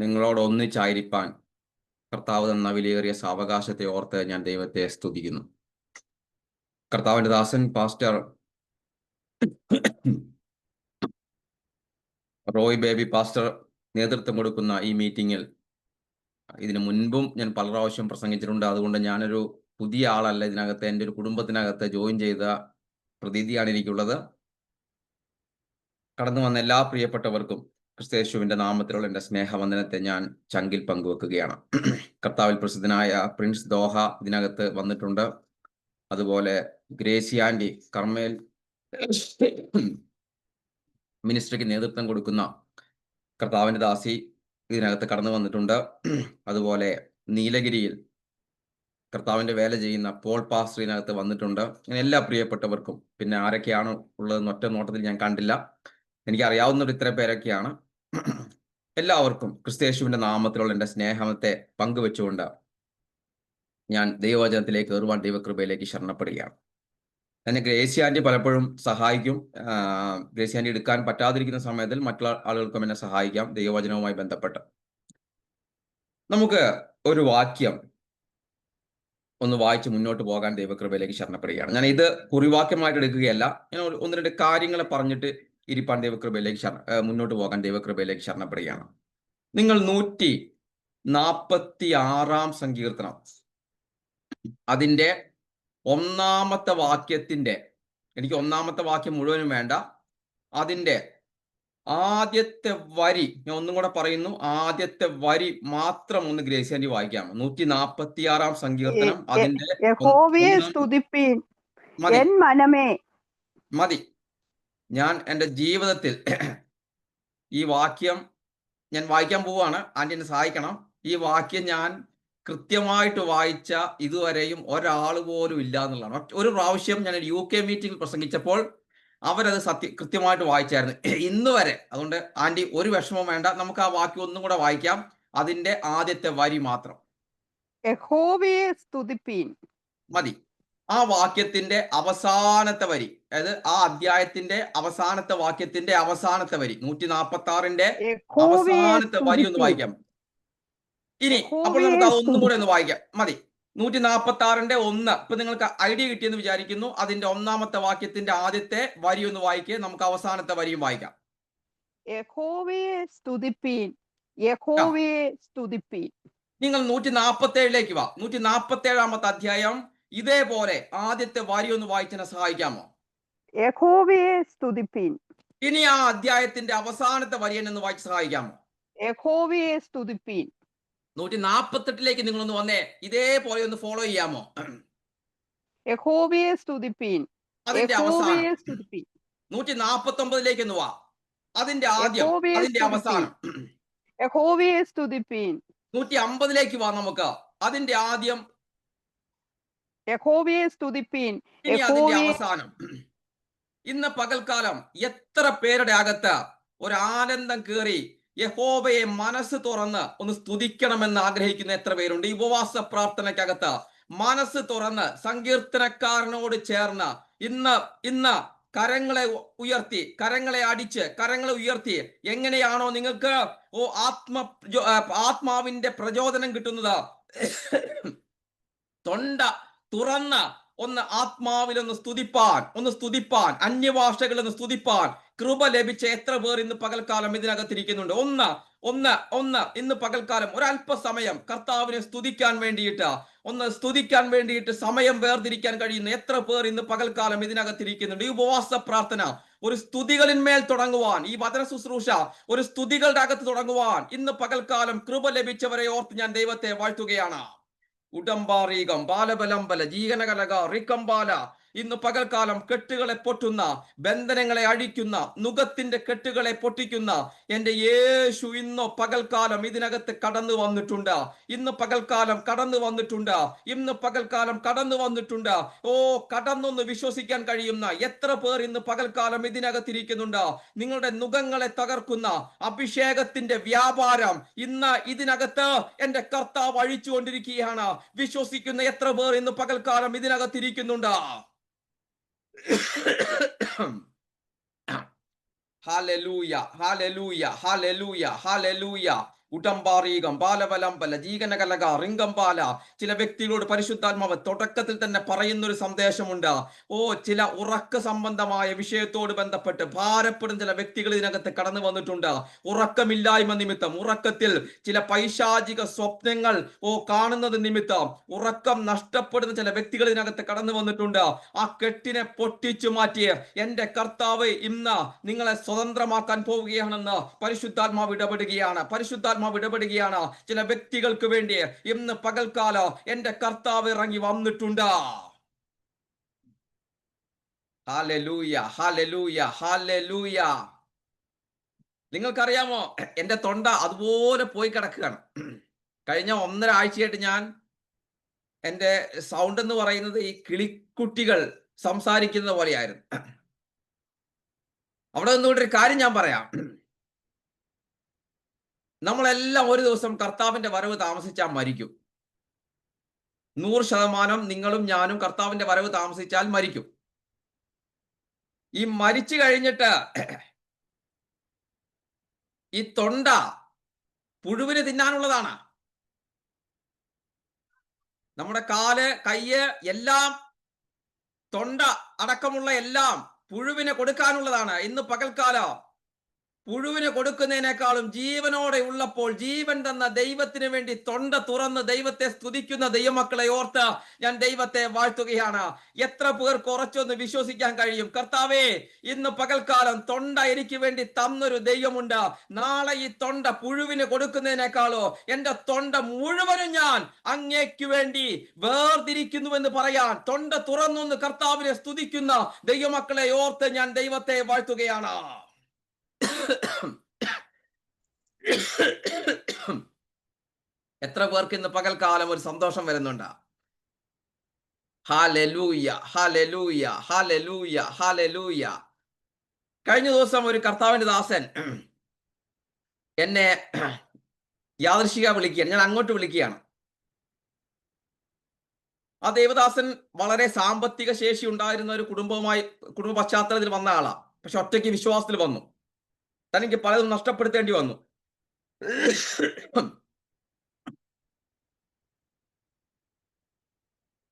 നിങ്ങളോട് ഒന്നിച്ചായിരിക്കാൻ കർത്താവ് തന്ന വിലയേറിയ സാവകാശത്തെ ഓർത്ത് ഞാൻ ദൈവത്തെ സ്തുതിക്കുന്നു. കർത്താവിന്റെ ദാസൻ പാസ്റ്റർ റോയ് ബേബി പാസ്റ്റർ നേതൃത്വം കൊടുക്കുന്ന ഈ മീറ്റിങ്ങിൽ ഇതിനു മുൻപും ഞാൻ പല പ്രാവശ്യം പ്രസംഗിച്ചിട്ടുണ്ട്. അതുകൊണ്ട് ഞാനൊരു പുതിയ ആളല്ല. ഇതിനകത്ത് എൻ്റെ ഒരു കുടുംബത്തിനകത്ത് ജോയിൻ ചെയ്ത പ്രതീതിയാണ് എനിക്കുള്ളത്. കടന്നു വന്ന എല്ലാ പ്രിയപ്പെട്ടവർക്കും ക്രിസ്തയേശുവിന്റെ നാമത്തിലുള്ള എൻ്റെ സ്നേഹവന്ദനത്തെ ഞാൻ ചങ്കിൽ പങ്കുവെക്കുകയാണ്. കർത്താവിൽ പ്രസിദ്ധനായ പ്രിൻസ് ദോഹ ഇതിനകത്ത് വന്നിട്ടുണ്ട്. അതുപോലെ ഗ്രേസി ആൻഡി കർമ്മേൽ മിനിസ്ട്രിക്ക് നേതൃത്വം കൊടുക്കുന്ന കർത്താവിന്റെ ദാസി ഇതിനകത്ത് കടന്നു വന്നിട്ടുണ്ട്. അതുപോലെ നീലഗിരിയിൽ കർത്താവിന്റെ വേല ചെയ്യുന്ന പോൾ പാസ്റ്റർ ഇതിനകത്ത് വന്നിട്ടുണ്ട്. അങ്ങനെ എല്ലാ പ്രിയപ്പെട്ടവർക്കും, പിന്നെ ആരൊക്കെയാണ് ഉള്ളതെന്ന് ഒറ്റ നോട്ടത്തിൽ ഞാൻ കണ്ടില്ല, എനിക്കറിയാവുന്നവർ ഇത്ര പേരൊക്കെയാണ്. എല്ലാവർക്കും ക്രിസ്തയേശുവിന്റെ നാമത്തിലുള്ള എൻ്റെ സ്നേഹത്തെ പങ്കുവെച്ചുകൊണ്ട് ഞാൻ ദൈവവചനത്തിലേക്ക് കയറുവാൻ ദൈവകൃപയിലേക്ക് ശരണപ്പെടുകയാണ്. എന്നെ ഗ്രേസി ആൻറ്റി പലപ്പോഴും സഹായിക്കും. ഗ്രേസി ആൻറ്റി എടുക്കാൻ പറ്റാതിരിക്കുന്ന സമയത്തിൽ മറ്റുള്ള ആളുകൾക്കും എന്നെ സഹായിക്കാം ദൈവവചനവുമായി ബന്ധപ്പെട്ട്. നമുക്ക് ഒരു വാക്യം ഒന്ന് വായിച്ച് മുന്നോട്ട് പോകാൻ ദൈവകൃപയിലേക്ക് ശരണപ്പെടുകയാണ്. ഞാൻ ഇത് കുറിവാക്യമായിട്ട് എടുക്കുകയല്ല. ഞാൻ ഒന്ന് രണ്ട് കാര്യങ്ങളെ പറഞ്ഞിട്ട് ഇരിപ്പാൻ ദൈവകൃപയിലേക്ക് മുന്നോട്ട് പോകാൻ ദൈവകൃപയിലേക്ക് ശരണപ്പെടുകയാണ്. നിങ്ങൾ 146 സങ്കീർത്തനം അതിൻ്റെ 1-ാമത്തെ വാക്യത്തിന്റെ, എനിക്ക് 1-ാമത്തെ വാക്യം മുഴുവനും വേണ്ട, അതിൻ്റെ ആദ്യത്തെ വരി ഞാൻ ഒന്നും കൂടെ പറയുന്നു. ആദ്യത്തെ വരി മാത്രം ഒന്ന് ഗ്രേസി ആൻറ്റി വായിക്കാമോ? 146 സങ്കീർത്തനം അതിന്റെ മതി. ഞാൻ എൻ്റെ ജീവിതത്തിൽ ഈ വാക്യം ഞാൻ വായിക്കാൻ പോവാണ്. ആൻറ്റി എന്നെ സഹായിക്കണം. ഈ വാക്യം ഞാൻ കൃത്യമായിട്ട് വായിച്ച ഇതുവരെയും ഒരാൾ പോലും ഇല്ല എന്നുള്ളതാണ്. ഒരു പ്രാവശ്യം ഞാൻ UK മീറ്റിംഗിൽ പ്രസംഗിച്ചപ്പോൾ അവരത് കൃത്യമായിട്ട് വായിച്ചായിരുന്നു ഇന്ന് വരെ. അതുകൊണ്ട് ആൻറ്റി ഒരു വിഷമം വേണ്ട, നമുക്ക് ആ വാക്യം ഒന്നും കൂടെ വായിക്കാം. അതിന്റെ ആദ്യത്തെ വരി മാത്രം മതി. ആ വാക്യത്തിന്റെ അവസാനത്തെ വരി, അതായത് ആ അധ്യായത്തിന്റെ അവസാനത്തെ വാക്യത്തിന്റെ അവസാനത്തെ വരി, 146ന്റെ അവസാനത്തെ വരി ഒന്ന് വായിക്കാം. ഇനി അപ്പോൾ നമുക്ക് അതൊന്നും കൂടെ ഒന്ന് വായിക്കാം. മതി. 146ന്റെ 1. ഇപ്പൊ നിങ്ങൾക്ക് ഐഡിയ കിട്ടിയെന്ന് വിചാരിക്കുന്നു. അതിന്റെ 1-ാമത്തെ വാക്യത്തിന്റെ ആദ്യത്തെ വരി ഒന്ന് വായിക്കുക. നമുക്ക് അവസാനത്തെ വരിയും വായിക്കാം. നിങ്ങൾ 147ലേക്ക് വാ. 147ാമത്തെ അധ്യായം ഇതേപോലെ ആദ്യത്തെ വരി ഒന്ന് വായിച്ചെന്നെ സഹായിക്കാമോ? ഇനി ആ അധ്യായത്തിന്റെ അവസാനത്തെ വരി എന്ന് വായിച്ച് സഹായിക്കാമോ? 148ലേക്ക് നിങ്ങളൊന്ന് വന്നേ, ഇതേപോലെ ഒന്ന് ഫോളോ ചെയ്യാമോ? അതിന്റെ അവസാനം 149ലേക്ക് ഒന്ന് വാ. അതിന്റെ ആദ്യം, അതിന്റെ അവസാനം 150ലേക്ക് വാ. നമുക്ക് അതിന്റെ ആദ്യം, ഇനി അതിന്റെ അവസാനം. ഇന്ന് പകൽക്കാലം എത്ര പേരുടെ അകത്ത് ഒരു ആനന്ദം കേറി യഹോവയെ മനസ്സ് തുറന്ന് ഒന്ന് സ്തുതിക്കണമെന്ന് ആഗ്രഹിക്കുന്ന എത്ര പേരുണ്ട്? ഈ ഉപവാസ പ്രാർത്ഥനയ്ക്കകത്ത് മനസ്സ് തുറന്ന് സങ്കീർത്തനക്കാരനോട് ചേർന്ന് ഇന്ന് കരങ്ങളെ ഉയർത്തി, കരങ്ങളെ അടിച്ച്, കരങ്ങളെ ഉയർത്തി എങ്ങനെയാണോ നിങ്ങൾക്ക് ആത്മാവിന്റെ പ്രചോദനം കിട്ടുന്നത്, തൊണ്ട തുറന്ന് ഒന്ന് ആത്മാവിലൊന്ന് സ്തുതിപ്പാൻ, അന്യഭാഷകളൊന്ന് സ്തുതിപ്പാൻ കൃപ ലഭിച്ച എത്ര പേർ ഇന്ന് പകൽക്കാലം ഇതിനകത്തിരിക്കുന്നുണ്ട്? ഒന്ന് ഇന്ന് പകൽക്കാലം ഒരല്പസമയം കർത്താവിനെ സ്തുതിക്കാൻ വേണ്ടിയിട്ട് സമയം വേർതിരിക്കാൻ കഴിയുന്ന എത്ര പേർ ഇന്ന് പകൽക്കാലം ഇതിനകത്തിരിക്കുന്നുണ്ട്? ഈ ഉപവാസ പ്രാർത്ഥന ഒരു സ്തുതികളിന്മേൽ തുടങ്ങുവാൻ, ഈ വചന ശുശ്രൂഷ ഒരു സ്തുതികളുടെ അകത്ത് തുടങ്ങുവാൻ ഇന്ന് പകൽക്കാലം കൃപ ലഭിച്ചവരെ ഓർത്ത് ഞാൻ ദൈവത്തെ വാഴ്ത്തുകയാണ്. ഉടമ്പാറീകം ബാലബലംബല ജീവനകലക റിക്കംബാല. ഇന്ന് പകൽക്കാലം കെട്ടുകളെ പൊട്ടുന്ന, ബന്ധനങ്ങളെ അഴിക്കുന്ന, നുകത്തിന്റെ കെട്ടുകളെ പൊട്ടിക്കുന്ന എന്റെ യേശു ഇന്ന് പകൽക്കാലം ഇതിനകത്ത് കടന്നു വന്നിട്ടുണ്ട്. ഇന്ന് പകൽക്കാലം കടന്നു വന്നിട്ടുണ്ട്. ഓ, കടന്നൊന്ന് വിശ്വസിക്കാൻ കഴിയുന്ന എത്ര പേർ ഇന്ന് പകൽക്കാലം ഇതിനകത്തിരിക്കുന്നുണ്ട്? നിങ്ങളുടെ നുകങ്ങളെ തകർക്കുന്ന അഭിഷേകത്തിന്റെ വ്യാപാരം ഇന്ന് ഇതിനകത്ത് എന്റെ കർത്താവ് അഴിച്ചുകൊണ്ടിരിക്കുകയാണ്. വിശ്വസിക്കുന്ന എത്ര പേർ ഇന്ന് പകൽക്കാലം ഇതിനകത്തിരിക്കുന്നുണ്ട്? ഹല്ലേലൂയ, ഹല്ലേലൂയ, ഹല്ലേലൂയ, ഹല്ലേലൂയ. ഉടമ്പാറീകം ബാലബലംബല ജീകനകലക റിംഗംബാല. ചില വ്യക്തികളോട് പരിശുദ്ധാത്മാവ് തുടക്കത്തിൽ തന്നെ പറയുന്ന ഒരു സന്ദേശമുണ്ട്. ചില ഉറക്ക സംബന്ധമായ വിഷയത്തോട് ബന്ധപ്പെട്ട് ഭാരപ്പെടുന്ന ചില വ്യക്തികൾ ഇതിനകത്ത് കടന്നു വന്നിട്ടുണ്ട്. ഉറക്കമില്ലായ്മ നിമിത്തം, ഉറക്കത്തിൽ ചില പൈശാചിക സ്വപ്നങ്ങൾ കാണുന്നത് നിമിത്തം ഉറക്കം നഷ്ടപ്പെടുന്ന ചില വ്യക്തികൾ ഇതിനകത്ത് കടന്നു വന്നിട്ടുണ്ട്. ആ കെട്ടിനെ പൊട്ടിച്ചു മാറ്റിയ എന്റെ കർത്താവ് ഇന്ന് നിങ്ങളെ സ്വതന്ത്രമാക്കാൻ പോവുകയാണെന്ന് പരിശുദ്ധാത്മാവ് ഇടപെടുകയാണ്. ചില വ്യക്തികൾക്ക് വേണ്ടി ഇന്ന് പകൽക്കാലം എന്റെ കർത്താവ് ഇറങ്ങി വന്നിട്ടുണ്ട്. ഹല്ലേലൂയ, ഹല്ലേലൂയ, ഹല്ലേലൂയ. നിങ്ങൾക്കറിയാമോ, എന്റെ തൊണ്ട അതുപോലെ പോയി കിടക്കുകയാണ്. കഴിഞ്ഞ 1.5 ആഴ്ചയായിട്ട് ഞാൻ എന്റെ സൗണ്ട് എന്ന് പറയുന്നത് ഈ കിളിക്കുട്ടികൾ സംസാരിക്കുന്ന പോലെയായിരുന്നു. അവിടെ നിന്നുകൊണ്ട് ഒരു കാര്യം ഞാൻ പറയാം. നമ്മളെല്ലാം ഒരു ദിവസം കർത്താവിന്റെ വരവ് താമസിച്ചാൽ മരിക്കും. 100% നിങ്ങളും ഞാനും കർത്താവിന്റെ വരവ് താമസിച്ചാൽ മരിക്കും. ഈ മരിച്ചു കഴിഞ്ഞിട്ട് ഈ തൊണ്ട പുഴുവിന് തിന്നാനുള്ളതാണ്. നമ്മുടെ കാല്, കയ്യ് എല്ലാം, തൊണ്ട അടക്കമുള്ള എല്ലാം പുഴുവിനെ കൊടുക്കാനുള്ളതാണ്. ഇന്ന് പകൽക്കാലം പുഴുവിന് കൊടുക്കുന്നതിനേക്കാളും ജീവനോടെ ഉള്ളപ്പോൾ ജീവൻ തന്ന ദൈവത്തിന് വേണ്ടി തൊണ്ട തുറന്ന് ദൈവത്തെ സ്തുതിക്കുന്ന ദൈവമക്കളെ ഓർത്ത് ഞാൻ ദൈവത്തെ വാഴ്ത്തുകയാണ്. എത്ര പേർക്ക് ഉറച്ചൊന്ന് വിശ്വസിക്കാൻ കഴിയും? കർത്താവേ, ഇന്ന് പകൽക്കാലം തൊണ്ട എനിക്ക് വേണ്ടി തന്നൊരു ദൈവമുണ്ട്. നാളെ ഈ തൊണ്ട പുഴുവിന് കൊടുക്കുന്നതിനേക്കാളോ എന്റെ തൊണ്ട മുഴുവനും ഞാൻ അങ്ങേക്ക് വേണ്ടി വേർതിരിക്കുന്നുവെന്ന് പറയാൻ തൊണ്ട തുറന്നൊന്ന് കർത്താവിനെ സ്തുതിക്കുന്ന ദൈവമക്കളെ ഓർത്ത് ഞാൻ ദൈവത്തെ വാഴ്ത്തുകയാണ്. എത്ര പേർക്ക് ഇന്ന് പകൽക്കാലം ഒരു സന്തോഷം വരുന്നുണ്ട്? ഹല്ലേലൂയ, ഹല്ലേലൂയ, ഹല്ലേലൂയ, ഹല്ലേലൂയ. കഴിഞ്ഞ ദിവസം ഒരു കർത്താവിന്റെ ദാസൻ എന്നെ യാദൃശ്ചിക വിളിക്കുകയാണ്. ഞാൻ അങ്ങോട്ട് വിളിക്കുകയാണ്. ആ ദേവദാസൻ വളരെ സാമ്പത്തിക ശേഷി ഉണ്ടായിരുന്ന ഒരു കുടുംബ പശ്ചാത്തലത്തിൽ വന്ന ആളാ. പക്ഷെ ഒറ്റയ്ക്ക് വിശ്വാസത്തിൽ വന്നു. തനിക്ക് പലതും നഷ്ടപ്പെടുത്തേണ്ടി വന്നു.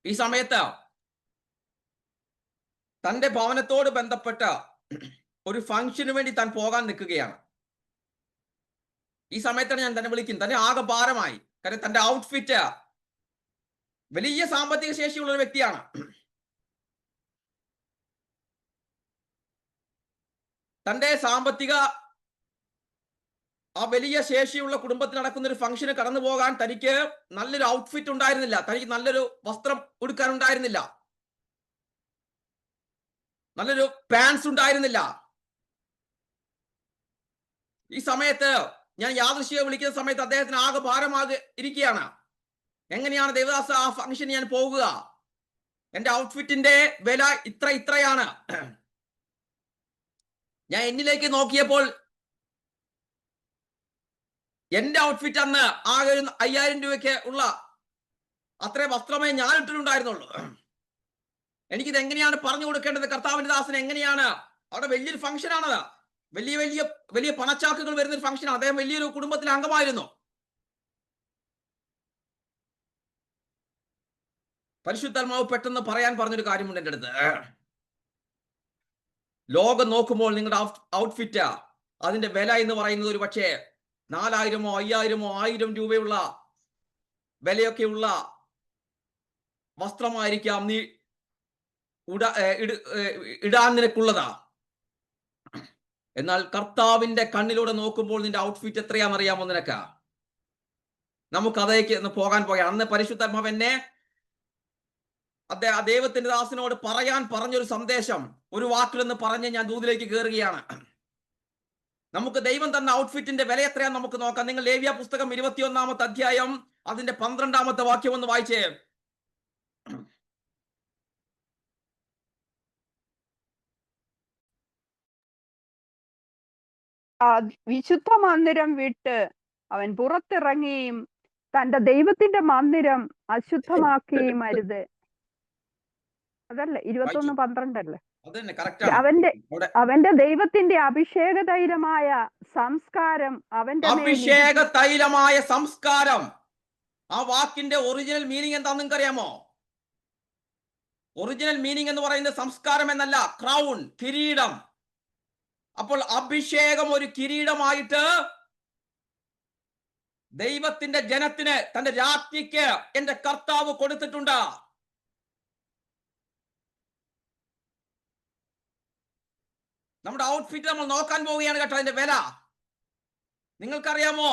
ഈ സമയത്ത് തന്റെ ഭവനത്തോട് ബന്ധപ്പെട്ട ഒരു ഫംഗ്ഷന് വേണ്ടി താൻ പോകാൻ നിൽക്കുകയാണ്. ഈ സമയത്താണ് ഞാൻ തന്നെ വിളിക്കുന്നത്. തന്നെ ആകെ ഭാരമായി. കാരണം തന്റെ ഔട്ട്ഫിറ്റ് വലിയ സാമ്പത്തിക ശേഷിയുള്ള ഒരു വ്യക്തിയാണ്. തന്റെ സാമ്പത്തിക ആ വലിയ ശേഷിയുള്ള കുടുംബത്തിൽ നടക്കുന്ന ഒരു ഫംഗ്ഷന് കടന്നു പോകാൻ തനിക്ക് നല്ലൊരു ഔട്ട്ഫിറ്റ് ഉണ്ടായിരുന്നില്ല. തനിക്ക് നല്ലൊരു വസ്ത്രം ഉടുക്കാൻ ഉണ്ടായിരുന്നില്ല. നല്ലൊരു പാൻസ് ഉണ്ടായിരുന്നില്ല. ഈ സമയത്ത് ഞാൻ യാദൃശ്ചിക വിളിക്കുന്ന സമയത്ത് അദ്ദേഹത്തിന് ആകെ ഭാരമാകെ ഇരിക്കുകയാണ്. എങ്ങനെയാണ് ദേവദാസ ആ ഫംഗ്ഷന് ഞാൻ പോകുക? എന്റെ ഔട്ട്ഫിറ്റിന്റെ വില ഇത്രയാണ്. ഞാൻ എന്നിലേക്ക് നോക്കിയപ്പോൾ എന്റെ ഔട്ട്ഫിറ്റ് അന്ന് ആകെ 5000 രൂപയ്ക്ക് ഉള്ള അത്രേ വസ്ത്രമേ ഞാൻ ഇട്ടിട്ടുണ്ടായിരുന്നുള്ളൂ. എനിക്കിത് എങ്ങനെയാണ് പറഞ്ഞു കൊടുക്കേണ്ടത്? കർത്താവിന്റെ ദാസന് എങ്ങനെയാണ്? അവിടെ വലിയൊരു ഫംഗ്ഷൻ ആണത്. വലിയ വലിയ വലിയ പണച്ചാക്കുകൾ വരുന്ന ഒരു ഫംഗ്ഷനാണ്. അദ്ദേഹം വലിയൊരു കുടുംബത്തിലെ അംഗമായിരുന്നു. പരിശുദ്ധാത്മാവ് പെട്ടെന്ന് പറയാൻ പറഞ്ഞൊരു കാര്യമുണ്ട് എൻ്റെ അടുത്ത്. ലോകം നോക്കുമ്പോൾ നിങ്ങളുടെ ഔട്ട്ഫിറ്റ് അതിന്റെ വില എന്ന് പറയുന്നത് ഒരു പക്ഷേ 4000-ഓ 5000-ഓ 1000 രൂപയുള്ള വിലയൊക്കെയുള്ള വസ്ത്രമായിരിക്കാം നീ ഇടാൻ നിനക്കുള്ളതാ. എന്നാൽ കർത്താവിന്റെ കണ്ണിലൂടെ നോക്കുമ്പോൾ നിന്റെ ഔട്ട്ഫിറ്റ് എത്രയാണെന്നറിയാമോ നിനക്ക്? നമുക്ക് അതേക്ക് പോകാൻ പോകാം. അന്ന് പരിശുദ്ധാത്മാവ് എന്നെ ദൈവത്തിന്റെ ദാസനോട് പറയാൻ പറഞ്ഞൊരു സന്ദേശം ഒരു വാക്കിലെന്ന് പറഞ്ഞ് ഞാൻ ദൂതിലേക്ക് കയറുകയാണ്. നമുക്ക് ദൈവം തന്ന ഔട്ട്ഫിറ്റിന്റെ വില എത്രയാന്ന് നമുക്ക് നോക്കാം. നിങ്ങൾ ലേവ്യ പുസ്തകം 21-ാമത്തെ അധ്യായം അതിന്റെ 12-ാമത്തെ വാക്യം ഒന്ന് വായിച്ചേ. വിശുദ്ധ മന്ദിരം വിട്ട് അവൻ പുറത്തിറങ്ങുകയും തന്റെ ദൈവത്തിന്റെ മന്ദിരം അശുദ്ധമാക്കുകയും അരുത്. അതല്ലേ 21:12 അല്ലേ? അത് തന്നെ കറക്റ്റാണ്. അവന്റെ അവിടെ അവന്റെ ദൈവത്തിന്റെ അഭിഷേക തൈലമായ സംസ്കാരം അവന്റെ മേൽ അഭിഷേക തൈലമായ സംസ്കാരം, ആ വാക്കിന്റെ ഒറിജിനൽ മീനിങ് എന്താന്ന് നിങ്ങൾക്ക് അറിയാമോ? ഒറിജിനൽ മീനിങ് എന്ന് പറയുന്നത് സംസ്കാരം എന്നല്ല, ക്രൗൺ, കിരീടം. അപ്പോൾ അഭിഷേകം ഒരു കിരീടമായിട്ട് ദൈവത്തിന്റെ ജനത്തിന്, തന്റെ രാജ്ഞിക്ക് എന്റെ കർത്താവ് കൊടുത്തിട്ടുണ്ട്. നമ്മുടെ ഔട്ട്ഫിറ്റ് നമ്മൾ നോക്കാൻ പോവുകയാണ് കേട്ടോ. അതിന്റെ വില നിങ്ങൾക്കറിയാമോ?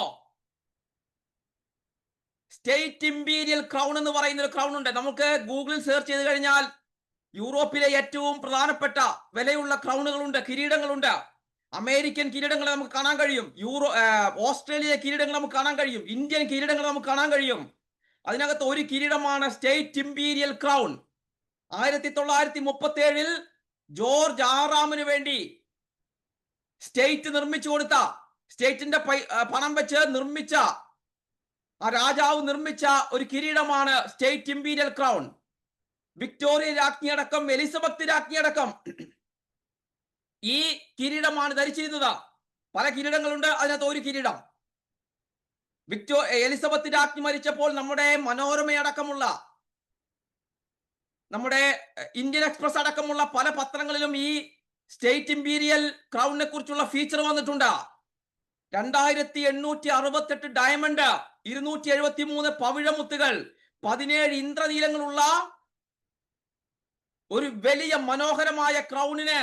സ്റ്റേറ്റ് ഇമ്പീരിയൽ ക്രൗൺ എന്ന് പറയുന്ന ഒരു ക്രൗൺ ഉണ്ട്. നമുക്ക് ഗൂഗിളിൽ സെർച്ച് ചെയ്ത് കഴിഞ്ഞാൽ യൂറോപ്പിലെ ഏറ്റവും പ്രധാനപ്പെട്ട വിലയുള്ള ക്രൗണുകളുണ്ട്, കിരീടങ്ങളുണ്ട്. അമേരിക്കൻ കിരീടങ്ങൾ നമുക്ക് കാണാൻ കഴിയും, ഓസ്ട്രേലിയ കിരീടങ്ങൾ നമുക്ക് കാണാൻ കഴിയും, ഇന്ത്യൻ കിരീടങ്ങൾ നമുക്ക് കാണാൻ കഴിയും. അതിനകത്ത് ഒരു കിരീടമാണ് സ്റ്റേറ്റ് ഇമ്പീരിയൽ ക്രൗൺ. 1937 ജോർജ് ആറാമിന് വേണ്ടി സ്റ്റേറ്റ് നിർമ്മിച്ചു കൊടുത്ത, സ്റ്റേറ്റിന്റെ പണം വെച്ച് നിർമ്മിച്ച, ആ രാജാവ് നിർമ്മിച്ച ഒരു കിരീടമാണ് സ്റ്റേറ്റ് ഇമ്പീരിയൽ ക്രൗൺ. വിക്ടോറിയ രാജ്ഞിയടക്കം, എലിസബത്ത് രാജ്ഞിയടക്കം ഈ കിരീടമാണ് ധരിച്ചിരുന്നത്. പല കിരീടങ്ങളുണ്ട്, അതിനകത്ത് ഒരു കിരീടം. എലിസബത്ത് രാജ്ഞി മരിച്ചപ്പോൾ നമ്മുടെ മനോരമയടക്കമുള്ള, നമ്മുടെ ഇന്ത്യൻ എക്സ്പ്രസ് അടക്കമുള്ള പല പത്രങ്ങളിലും ഈ സ്റ്റേറ്റ് ഇമ്പീരിയൽ ക്രൗണിനെ കുറിച്ചുള്ള ഫീച്ചർ വന്നിട്ടുണ്ട്. 2868 ഡയമണ്ട്, 273 പവിഴമുത്തുകൾ, 17 ഇന്ദ്രനീലങ്ങളുള്ള ഒരു വലിയ മനോഹരമായ ക്രൗണിന്,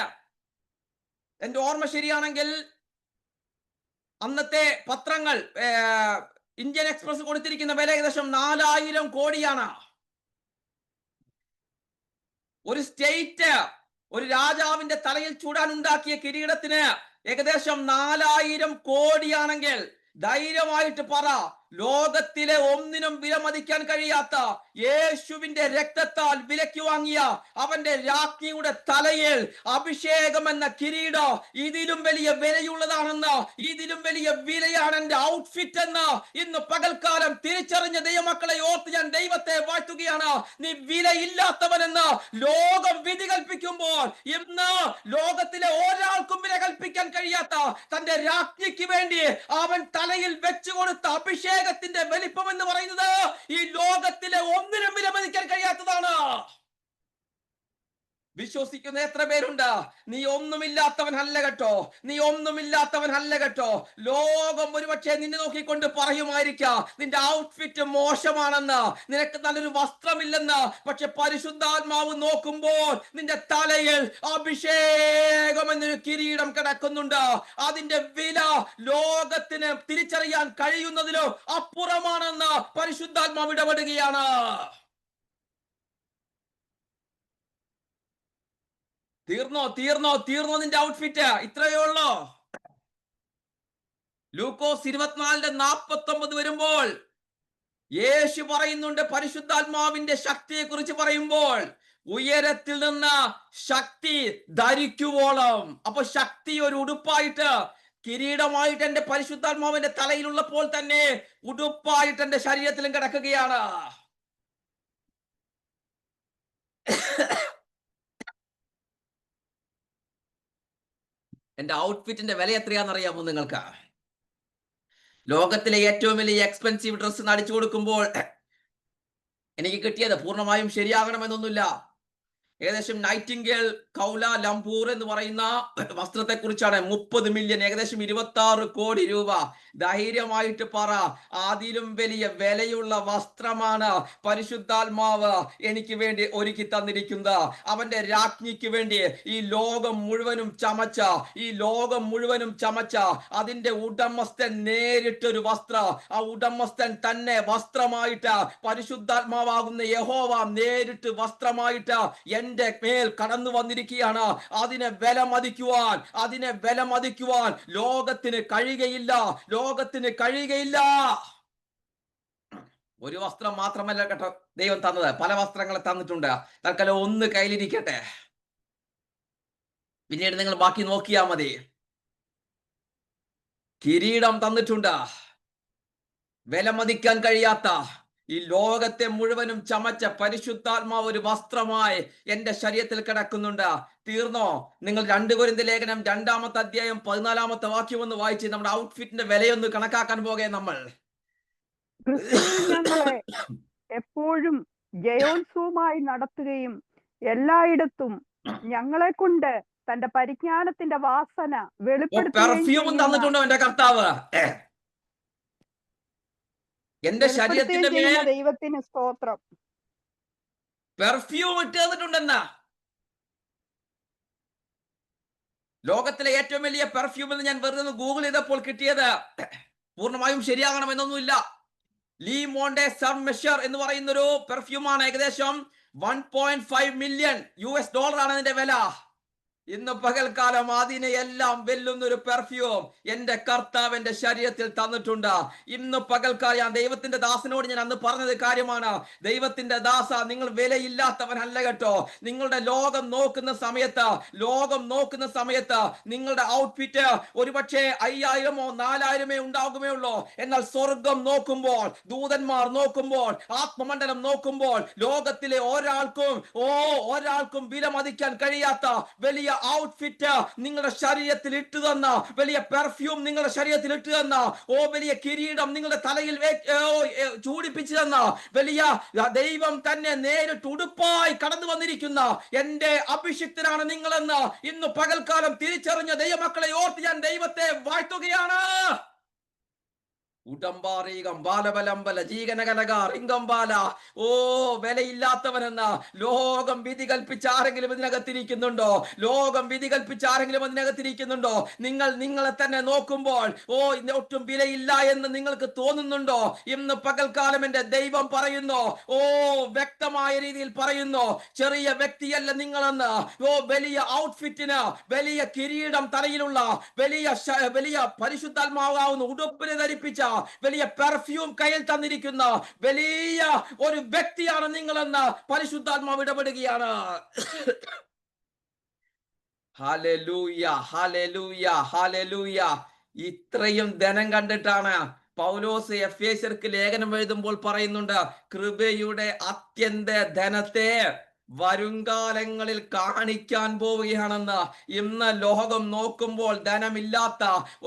എന്റെ ഓർമ്മ ശരിയാണെങ്കിൽ അന്നത്തെ പത്രങ്ങൾ, ഇന്ത്യൻ എക്സ്പ്രസ് കൊടുത്തിരിക്കുന്ന വില ഏകദേശം 4000 കോടിയാണ്. ഒരു സ്റ്റേറ്റ്, ഒരു രാജാവിന്റെ തലയിൽ ചൂടാൻ ഉണ്ടാക്കിയ കിരീടത്തിന് ഏകദേശം 4000 കോടിയാണെങ്കിൽ ധൈര്യമായിട്ട് പറ, ലോകത്തിലെ ഒന്നിനും വിലമതിക്കാൻ കഴിയാത്ത യേശുവിന്റെ രക്തത്താൽ വിലയ്ക്ക് വാങ്ങിയ അവന്റെ രാജ്ഞിയുടെ തലയിൽ അഭിഷേകം എന്ന കിരീടം ഇതിലും വലിയ വിലയുള്ളതാണെന്ന്, ഇതിലും വലിയ വിലയാണ് എന്റെ ഔട്ട്ഫിറ്റ് എന്ന് ഇന്ന് പകൽക്കാലം തിരിച്ചറിഞ്ഞ ദൈവമക്കളെ ഓർത്ത് ഞാൻ ദൈവത്തെ വാഴ്ത്തുകയാണ്. നീ വിലയില്ലാത്തവനെന്ന് ലോകം വിധി കൽപ്പിക്കുമ്പോൾ ഇന്ന് ലോകത്തിലെ ഒരാൾക്കും വില കൽപ്പിക്കാൻ കഴിയാത്ത തന്റെ രാജ്ഞിക്ക് വേണ്ടി അവൻ തലയിൽ വെച്ചു കൊടുത്ത അഭിഷേകത്തിന്റെ വലിപ്പം എന്ന് പറയുന്നത് ഈ ലോകത്തിലെ ഒന്നിനും വിലമതിക്കാൻ കഴിയാത്തതാണ്. വിശ്വസിക്കുന്ന എത്ര പേരുണ്ട്? നീ ഒന്നുമില്ലാത്തവൻ അല്ല കേട്ടോ, നീ ഒന്നുമില്ലാത്തവൻ അല്ല കേട്ടോ. ലോകം ഒരുപക്ഷെ നിന്നെ നോക്കിക്കൊണ്ട് പറയുമായിരിക്കാം നിന്റെ ഔട്ട്ഫിറ്റ് മോശമാണെന്ന്, നിനക്ക് നല്ലൊരു വസ്ത്രമില്ലെന്ന്. പക്ഷെ പരിശുദ്ധാത്മാവ് നോക്കുമ്പോൾ നിന്റെ തലയിൽ അഭിഷേകം എന്നൊരു കിരീടം കിടക്കുന്നുണ്ട്. അതിന്റെ വില ലോകത്തിന് തിരിച്ചറിയാൻ കഴിയുന്നതിലും അപ്പുറമാണെന്ന് പരിശുദ്ധാത്മാവ് ഇടപെടുകയാണ്. തീർന്നോ നിന്റെ ഔട്ട്ഫിറ്റ്? ഇത്രയേ ഉള്ളൂ. ലൂക്കോസ് 24:49 വരുമ്പോൾ യേശു പറയുന്നുണ്ട്, പരിശുദ്ധാത്മാവിന്റെ ശക്തിയെ കുറിച്ച് പറയുമ്പോൾ, ഉയരത്തിൽ നിന്ന് ശക്തി ധരിക്കുവോളം. അപ്പൊ ശക്തി ഒരു ഉടുപ്പായിട്ട്, കിരീടമായിട്ട് എന്റെ പരിശുദ്ധാത്മാവിന്റെ തലയിലുള്ളപ്പോൾ തന്നെ ഉടുപ്പായിട്ട് എന്റെ ശരീരത്തിലും കിടക്കുകയാണ്. എന്റെ ഔട്ട്ഫിറ്റിന്റെ വില എത്രയാണെന്ന് അറിയാമോ നിങ്ങൾക്ക്? ലോകത്തിലെ ഏറ്റവും വലിയ എക്സ്പെൻസീവ് ഡ്രസ്സ് അടിച്ചു കൊടുക്കുമ്പോൾ എനിക്ക് കിട്ടിയത് പൂർണ്ണമായും ശരിയാകണമെന്നൊന്നുമില്ല. ഏകദേശം നൈറ്റിംഗേൽ കൗല ലംപൂർ എന്ന് പറയുന്ന വസ്ത്രത്തെ കുറിച്ചാണ്. 30 മില്യൺ, ഏകദേശം 26 കോടി രൂപ. ധൈര്യമായിട്ട് പറ, അതിലും വലിയ വിലയുള്ള വസ്ത്രമാണ് പരിശുദ്ധാത്മാവ് എനിക്ക് വേണ്ടി ഒരുക്കി തന്നിരിക്കുന്നത്. അവന്റെ രാജ്ഞിക്ക് വേണ്ടി ഈ ലോകം മുഴുവനും ചമച്ച അതിന്റെ ഉടമസ്ഥൻ നേരിട്ടൊരു വസ്ത്രം, ആ ഉടമസ്ഥൻ തന്നെ വസ്ത്രമായിട്ട്, പരിശുദ്ധാത്മാവാകുന്ന യഹോവ നേരിട്ട് വസ്ത്രമായിട്ട് എന്റെ മേൽ കടന്നു വന്നിരിക്കുകയാണ്. അതിനെ വിലമതിക്കുവാൻ ലോകത്തിന് കഴിയുകയില്ല. ഒരു വസ്ത്രം മാത്രമല്ല കേട്ടോ ദൈവം തന്നത്, പല വസ്ത്രങ്ങളെ തന്നിട്ടുണ്ട്. തൽക്കാലം ഒന്ന് കയ്യിലിരിക്കട്ടെ, പിന്നീട് നിങ്ങൾ ബാക്കി നോക്കിയാൽ മതി. കിരീടം തന്നിട്ടുണ്ട്, വിലമതിക്കാൻ കഴിയാത്ത ഈ ലോകത്തെ മുഴുവനും ചമച്ച പരിശുദ്ധാത്മാവ് ഒരു വസ്ത്രമായി എന്റെ ശരീരത്തിൽ കിടക്കുന്നുണ്ട്. തീർന്നോ? നിങ്ങൾ 2 കൊരിന്ത്യർ ലേഖനം 2-ാമത്തെ അധ്യായം 14-ാമത്തെ വാക്യം ഒന്ന് വായിച്ച് നമ്മുടെ ഔട്ട്ഫിറ്റിന്റെ വിലയൊന്ന് കണക്കാക്കാൻ പോകെ നമ്മൾ. ക്രിസ്തു ഞങ്ങളെ എപ്പോഴും ജയോത്സവമായി നടത്തുകയും എല്ലായിടത്തും ഞങ്ങളെ കൊണ്ട് തന്റെ പരിജ്ഞാനത്തിന്റെ വാസന വെളിപ്പെടുത്തുകയും പെർഫ്യൂമും തന്നിട്ടുണ്ടോ എന്റെ കർത്താവ്? എന്റെ ശരീരത്തിന്റെ മേൽ ദൈവത്തിന് സ്തോത്രം. പെർഫ്യൂം ഇട്ട് തന്നിട്ടുണ്ടെന്നാ. ലോകത്തിലെ ഏറ്റവും വലിയ പെർഫ്യൂം എന്ന് ഞാൻ വെറുതെ ഗൂഗിൾ ചെയ്തപ്പോൾ കിട്ടിയത് പൂർണ്ണമായും ശരിയാകണമെന്നൊന്നുമില്ല. ലീ മോണ്ടെ സർ മെഷർ എന്ന് പറയുന്ന ഒരു പെർഫ്യൂമാണ്. ഏകദേശം $1.5 മില്യൺ ആണ് അതിന്റെ വില. ഇന്ന് പകൽക്കാലം അതിനെ എല്ലാം വെല്ലുന്നൊരു പെർഫ്യൂം എന്റെ കർത്താവ് എന്റെ ശരീരത്തിൽ തന്നിട്ടുണ്ട്. ഇന്ന് പകൽക്കാലം ഞാൻ ദൈവത്തിന്റെ ദാസനോട് ഞാൻ അന്ന് പറഞ്ഞത് കാര്യമാണ്. ദൈവത്തിന്റെ ദാസ, നിങ്ങൾ വിലയില്ലാത്തവനല്ല കേട്ടോ. നിങ്ങളുടെ ലോകം നോക്കുന്ന സമയത്ത് നിങ്ങളുടെ ഔട്ട്ഫിറ്റ് ഒരുപക്ഷെ 5000-ഓ 4000-മേ ഉണ്ടാകുമേ ഉള്ളൂ. എന്നാൽ സ്വർഗം നോക്കുമ്പോൾ, ദൂതന്മാർ നോക്കുമ്പോൾ, ആത്മമണ്ഡലം നോക്കുമ്പോൾ ലോകത്തിലെ ഒരാൾക്കും വിലമതിക്കാൻ കഴിയാത്ത വലിയ ഔട്ട്ഫിറ്റ് നിങ്ങളുടെ ശരീരത്തിൽ ഇട്ടു തന്ന, വലിയ പെർഫ്യൂം നിങ്ങളുടെ ശരീരത്തിൽ ഇട്ടു തന്ന, വലിയ കിരീടം നിങ്ങളുടെ തലയിൽ ചൂടിപ്പിച്ചു തന്ന, വലിയ ദൈവം തന്നെ നേരിട്ട് ഉടുപ്പായി കടന്നു വന്നിരിക്കുന്ന എന്റെ അഭിഷിക്തനാണ് നിങ്ങളെന്ന് ഇന്ന് പകൽക്കാലം തിരിച്ചറിഞ്ഞ ദൈവമക്കളെ ഓർത്ത് ഞാൻ ദൈവത്തെ വാഴ്ത്തുകയാണ്. വിലയില്ലാത്തവനെന്ന ലോകം വിധി കൽപ്പിച്ച ആരെങ്കിലും ഇതിനകത്തിരിക്കുന്നുണ്ടോ? നിങ്ങൾ നിങ്ങളെ തന്നെ നോക്കുമ്പോൾ ഒട്ടും വിലയില്ല എന്ന് നിങ്ങൾക്ക് തോന്നുന്നുണ്ടോ? ഇന്ന് പകൽക്കാലം എന്റെ ദൈവം പറയുന്നു, വ്യക്തമായ രീതിയിൽ പറയുന്നു, ചെറിയ വ്യക്തിയല്ല നിങ്ങളെന്ന്. വലിയ ഔട്ട്ഫിറ്റിന്, വലിയ കിരീടം തലയിലുള്ള, വലിയ പരിശുദ്ധാത്മാവാവുന്ന ഉടുപ്പിനെ ധരിപ്പിച്ച, വലിയ പെർഫ്യൂം കയ്യിൽ തന്നിരിക്കുന്ന വലിയ ഒരു വ്യക്തിയാണ് നിങ്ങളെന്ന് പരിശുദ്ധാത്മാവ് ഇടപെടുകയാണ്. ഹല്ലേലൂയ, ഹല്ലേലൂയ, ഹല്ലേലൂയ. ഇത്രയും ധനം കണ്ടിട്ടാണ് പൗലോസ് എഫേസ്യർക്ക് ലേഖനം എഴുതുമ്പോൾ പറയുന്നുണ്ട്, കൃപയുടെ അത്യന്ത ധനത്തെ വരുംകാലങ്ങളിൽ കാണിക്കാൻ പോവുകയാണെന്ന്. ഇന്ന് ലോകം നോക്കുമ്പോൾ ധനമില്ലാത്ത,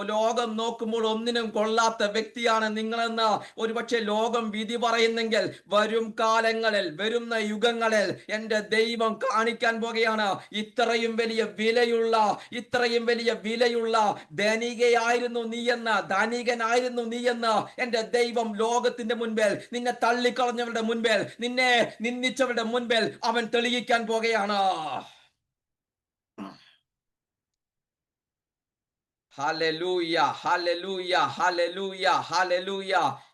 ലോകം നോക്കുമ്പോൾ ഒന്നിനും കൊള്ളാത്ത വ്യക്തിയാണ് നിങ്ങളെന്ന് ഒരുപക്ഷെ ലോകം വിധി പറയുന്നെങ്കിൽ വരും കാലങ്ങളിൽ, വരുന്ന യുഗങ്ങളിൽ എന്റെ ദൈവം കാണിക്കാൻ പോകുകയാണ്. ഇത്രയും വലിയ വിലയുള്ള ധനികനായിരുന്നു നീയെന്ന് എന്റെ ദൈവം ലോകത്തിന്റെ മുൻപിൽ, നിന്നെ തള്ളിക്കളഞ്ഞവരുടെ മുൻപിൽ, നിന്നെ നിന്ദിച്ചവരുടെ മുൻപിൽ അവൻ തെളിയിക്കാൻ പോകുകയാണ്. ഹല്ലേലൂയ, ഹല്ലേലൂയ, ഹല്ലേലൂയ, ഹല്ലേലൂയ.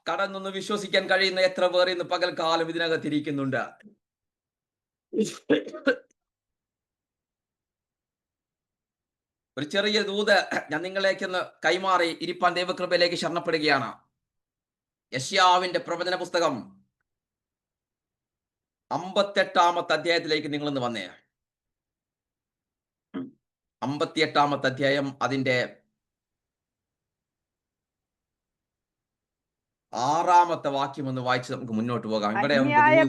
കടന്നൊന്ന് വിശ്വസിക്കാൻ കഴിയുന്ന എത്ര പേർ ഇന്ന് പകൽക്കാലം ഇതിനകത്തിരിക്കുന്നുണ്ട്? ഒരു ചെറിയ ദൂത് ഞാൻ നിങ്ങളിലേക്കൊന്ന് കൈമാറി ഇരിപ്പാൻ ദൈവകൃപയിലേക്ക് ശരണപ്പെടുകയാണ്. യെശയ്യാവിന്റെ പ്രവചന പുസ്തകം 58-ാമത്തെ അധ്യായത്തിലേക്ക് നിങ്ങളൊന്ന് വന്നേ. 58-ാമത്തെ അധ്യായം അതിന്റെ 6-ാമത്തെ വാക്യം ഒന്ന് വായിച്ച് നമുക്ക് മുന്നോട്ട് പോകാം. ഇവിടെ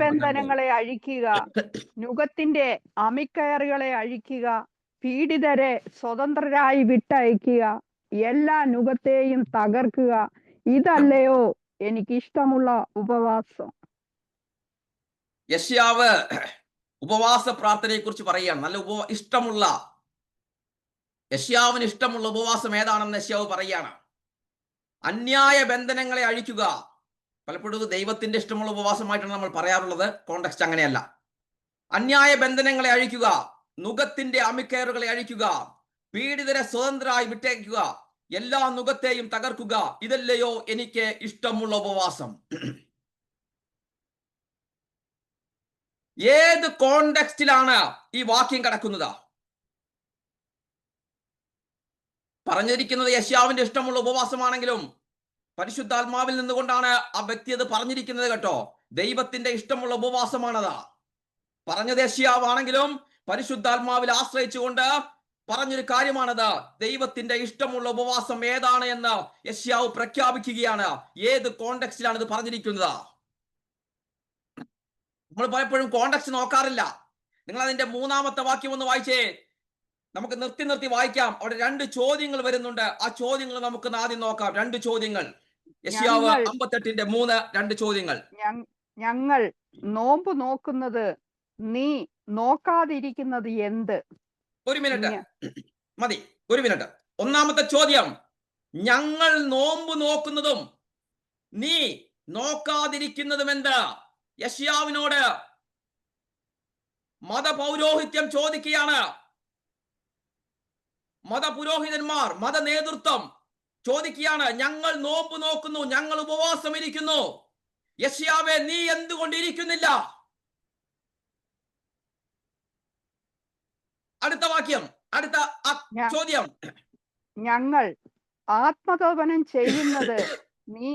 ബന്ധനങ്ങളെ അഴിക്കുക, നുകത്തിന്റെ അമിക്കയറുകളെ അഴിക്കുക, പീഡിതരെ സ്വതന്ത്രരായി വിട്ടയക്കുക, എല്ലാ നുകത്തെയും തകർക്കുക. ഇതല്ലയോ എനിക്കിഷ്ടമുള്ള ഉപവാസം. യെശയ്യാവ് ഉപവാസ പ്രാർത്ഥനയെ കുറിച്ച് പറയുകയാണ്. നല്ല യെശയ്യാവിന് ഇഷ്ടമുള്ള ഉപവാസം ഏതാണെന്ന് യെശയ്യാവ് പറയുകയാണ്. അന്യായ ബന്ധനങ്ങളെ അഴിക്കുക. പലപ്പോഴും ദൈവത്തിന്റെ ഇഷ്ടമുള്ള ഉപവാസമായിട്ടാണ് നമ്മൾ പറയാറുള്ളത്. കോണ്ടെക്സ്റ്റ് അങ്ങനെയല്ല. അന്യായ ബന്ധനങ്ങളെ അഴിക്കുക, നുകത്തിന്റെ അമിക്കയറുകളെ അഴിക്കുക, പീഡിതരെ സ്വതന്ത്രരായി വിട്ടേക്കുക, എല്ലാ നുകത്തെയും തകർക്കുക. ഇതല്ലയോ എനിക്ക് ഇഷ്ടമുള്ള ഉപവാസം. ഏത് കോണ്ടെക്സ്റ്റിലാണ് ഈ വാക്യം കിടക്കുന്നത്? പറഞ്ഞിരിക്കുന്നത് യെശയ്യാവിന്റെ ഇഷ്ടമുള്ള ഉപവാസമാണെങ്കിലും പരിശുദ്ധാത്മാവിൽ നിന്നുകൊണ്ടാണ് ആ വ്യക്തി അത് പറഞ്ഞിരിക്കുന്നത് കേട്ടോ. ദൈവത്തിന്റെ ഇഷ്ടമുള്ള ഉപവാസമാണത്. പറഞ്ഞത് യെശയ്യാവാണെങ്കിലും പരിശുദ്ധാത്മാവിൽ ആശ്രയിച്ചുകൊണ്ട് പറഞ്ഞൊരു കാര്യമാണത്. ദൈവത്തിന്റെ ഇഷ്ടമുള്ള ഉപവാസം ഏതാണ് എന്ന് യെശയ്യാവ് പ്രഖ്യാപിക്കുകയാണ്. ഏത് കോണ്ടെക്സ്റ്റിലാണ് ഇത് പറഞ്ഞിരിക്കുന്നത്? നമ്മൾ പലപ്പോഴും കോണ്ടക്സ്റ്റ് നോക്കാറില്ല. നിങ്ങൾ അതിന്റെ 3-ാമത്തെ വാക്യം ഒന്ന് വായിച്ചേ. നമുക്ക് നിർത്തി വായിക്കാം. അവിടെ 2 ചോദ്യങ്ങൾ വരുന്നുണ്ട്. ആ ചോദ്യങ്ങൾ നമുക്ക് ആദ്യം നോക്കാം. 2 ചോദ്യങ്ങൾ. യെശയ്യാവ് ഞങ്ങൾ 58:3 2 ചോദ്യങ്ങൾ. ഞങ്ങൾ നോമ്പ് നോക്കുന്നത് നീ നോക്കാതിരിക്കുന്നത് എന്ത്? ഒരു മിനിറ്റ് മതി, ഒരു മിനിറ്റ്. 1-ാമത്തെ ചോദ്യം, ഞങ്ങൾ നോമ്പ് നോക്കുന്നതും നീ നോക്കാതിരിക്കുന്നതും എന്ത്? യെശയ്യാവിനോട് മതപൗരോഹിത്യം ചോദിക്കുകയാണ്. മതപുരോഹിതന്മാർ, മത നേതൃത്വം ചോദിക്കുകയാണ്, ഞങ്ങൾ നോമ്പ് നോക്കുന്നു, ഞങ്ങൾ ഉപവാസം ഇരിക്കുന്നു, യെശയ്യാവേ നീ എന്തുകൊണ്ട് ഇരിക്കുന്നില്ല? അടുത്ത വാക്യം, അടുത്ത ചോദ്യം, ഞങ്ങൾ ആത്മതപനം ചെയ്യുന്നത് നീ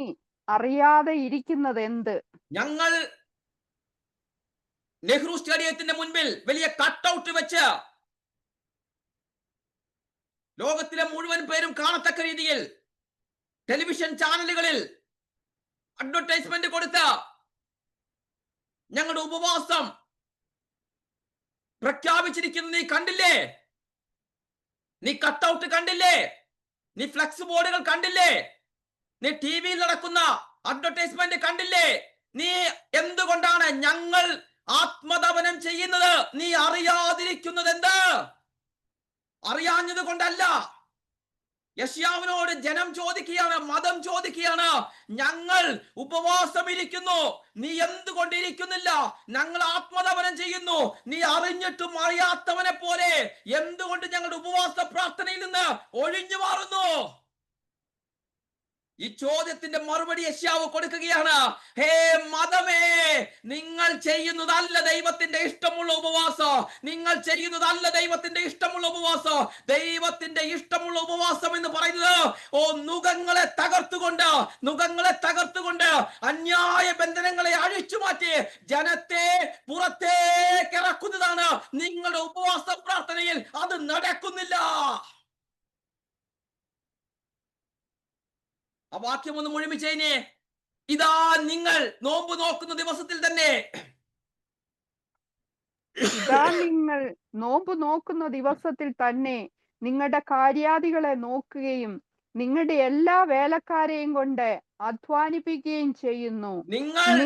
അറിയാതെ ഇരിക്കുന്നത് എന്ത്? ഞങ്ങൾ നെഹ്റു സ്റ്റേഡിയത്തിന്റെ മുൻപിൽ വലിയ കട്ടൗട്ട് വെച്ച് ലോകത്തിലെ മുഴുവൻ പേരും കാണത്തക്ക രീതിയിൽ ടെലിവിഷൻ ചാനലുകളിൽ അഡ്വർടൈസ്മെന്റ് കൊടുത്ത ഞങ്ങളുടെ ഉപവാസം പ്രഖ്യാപിച്ചിരിക്കുന്നത് നീ കണ്ടില്ലേ? നീ കട്ടൗട്ട് കണ്ടില്ലേ? നീ ഫ്ലക്സ് ബോർഡുകൾ കണ്ടില്ലേ? നീ ടിവിയിൽ നടക്കുന്ന അഡ്വർടൈസ്മെന്റ് കണ്ടില്ലേ? നീ എന്തുകൊണ്ടാണ് ഞങ്ങൾ ആത്മതപനം ചെയ്യുന്നത് നീ അറിയാതിരിക്കുന്നത് എന്ത്? അറിയാഞ്ഞത് കൊണ്ടല്ല. യെശയ്യാവിനോട് ജനം ചോദിക്കുകയാണ്, മതം ചോദിക്കുകയാണ്, ഞങ്ങൾ ഉപവാസം ഇരിക്കുന്നു, നീ എന്തുകൊണ്ടിരിക്കുന്നില്ല? ഞങ്ങൾ ആത്മതപനം ചെയ്യുന്നു, നീ അറിഞ്ഞിട്ടും അറിയാത്തവനെ പോലെ എന്തുകൊണ്ട് ഞങ്ങളുടെ ഉപവാസ പ്രാർത്ഥനയിൽ നിന്ന് ഒഴിഞ്ഞു മാറുന്നു? ഈ ചോദ്യത്തിന്റെ മറുപടി യെശയ്യാവ് കൊടുക്കുകയാണ്. ഹേ മതമേ, നിങ്ങൾ ചെയ്യുന്നതല്ല ദൈവത്തിന്റെ ഇഷ്ടമുള്ള ഉപവാസം. നിങ്ങൾ ചെയ്യുന്നതല്ല ദൈവത്തിന്റെ ഇഷ്ടമുള്ള ഉപവാസം. ദൈവത്തിന്റെ ഇഷ്ടമുള്ള ഉപവാസം എന്ന് പറയുന്നത് നുകങ്ങളെ തകർത്തുകൊണ്ട് അന്യായ ബന്ധനങ്ങളെ അഴിച്ചു മാറ്റി ജനത്തെ പുറത്തേക്ക് ഇറക്കുന്നതാണ്. നിങ്ങളുടെ ഉപവാസ പ്രാർത്ഥനയിൽ അത് നടക്കുന്നില്ല. ആ വാക്യം ഒന്ന് മുഴുമിച്ചേനെ. ഇതാ നിങ്ങൾ നോമ്പ് നോക്കുന്ന ദിവസത്തിൽ തന്നെ, നിങ്ങൾ നോമ്പ് നോക്കുന്ന ദിവസത്തിൽ തന്നെ നിങ്ങളുടെ കാര്യാദികളെ നോക്കുകയും നിങ്ങളുടെ എല്ലാ വേലക്കാരെയും കൊണ്ട് അധ്വാനിപ്പിക്കുകയും ചെയ്യുന്നു. നിങ്ങൾ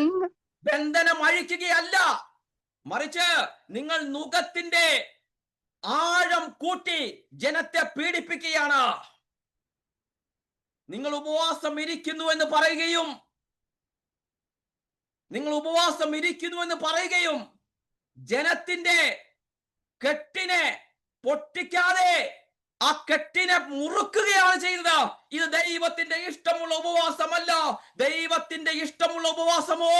ബന്ധനം അഴിക്കുകയല്ല, മറിച്ച് നിങ്ങൾ നുകത്തിന്റെ ആഴം കൂട്ടി ജനത്തെ പീഡിപ്പിക്കുകയാണ്. നിങ്ങൾ ഉപവാസം ഇരിക്കുന്നു എന്ന് പറയുകയും ജനത്തിന്റെ കെട്ടിനെ പൊട്ടിക്കാതെ ആ കെട്ടിനെ മുറുക്കുകയാണ് ചെയ്യുന്നത്. ഇത് ദൈവത്തിന്റെ ഇഷ്ടമുള്ള ഉപവാസമല്ല. ദൈവത്തിന്റെ ഇഷ്ടമുള്ള ഉപവാസമോ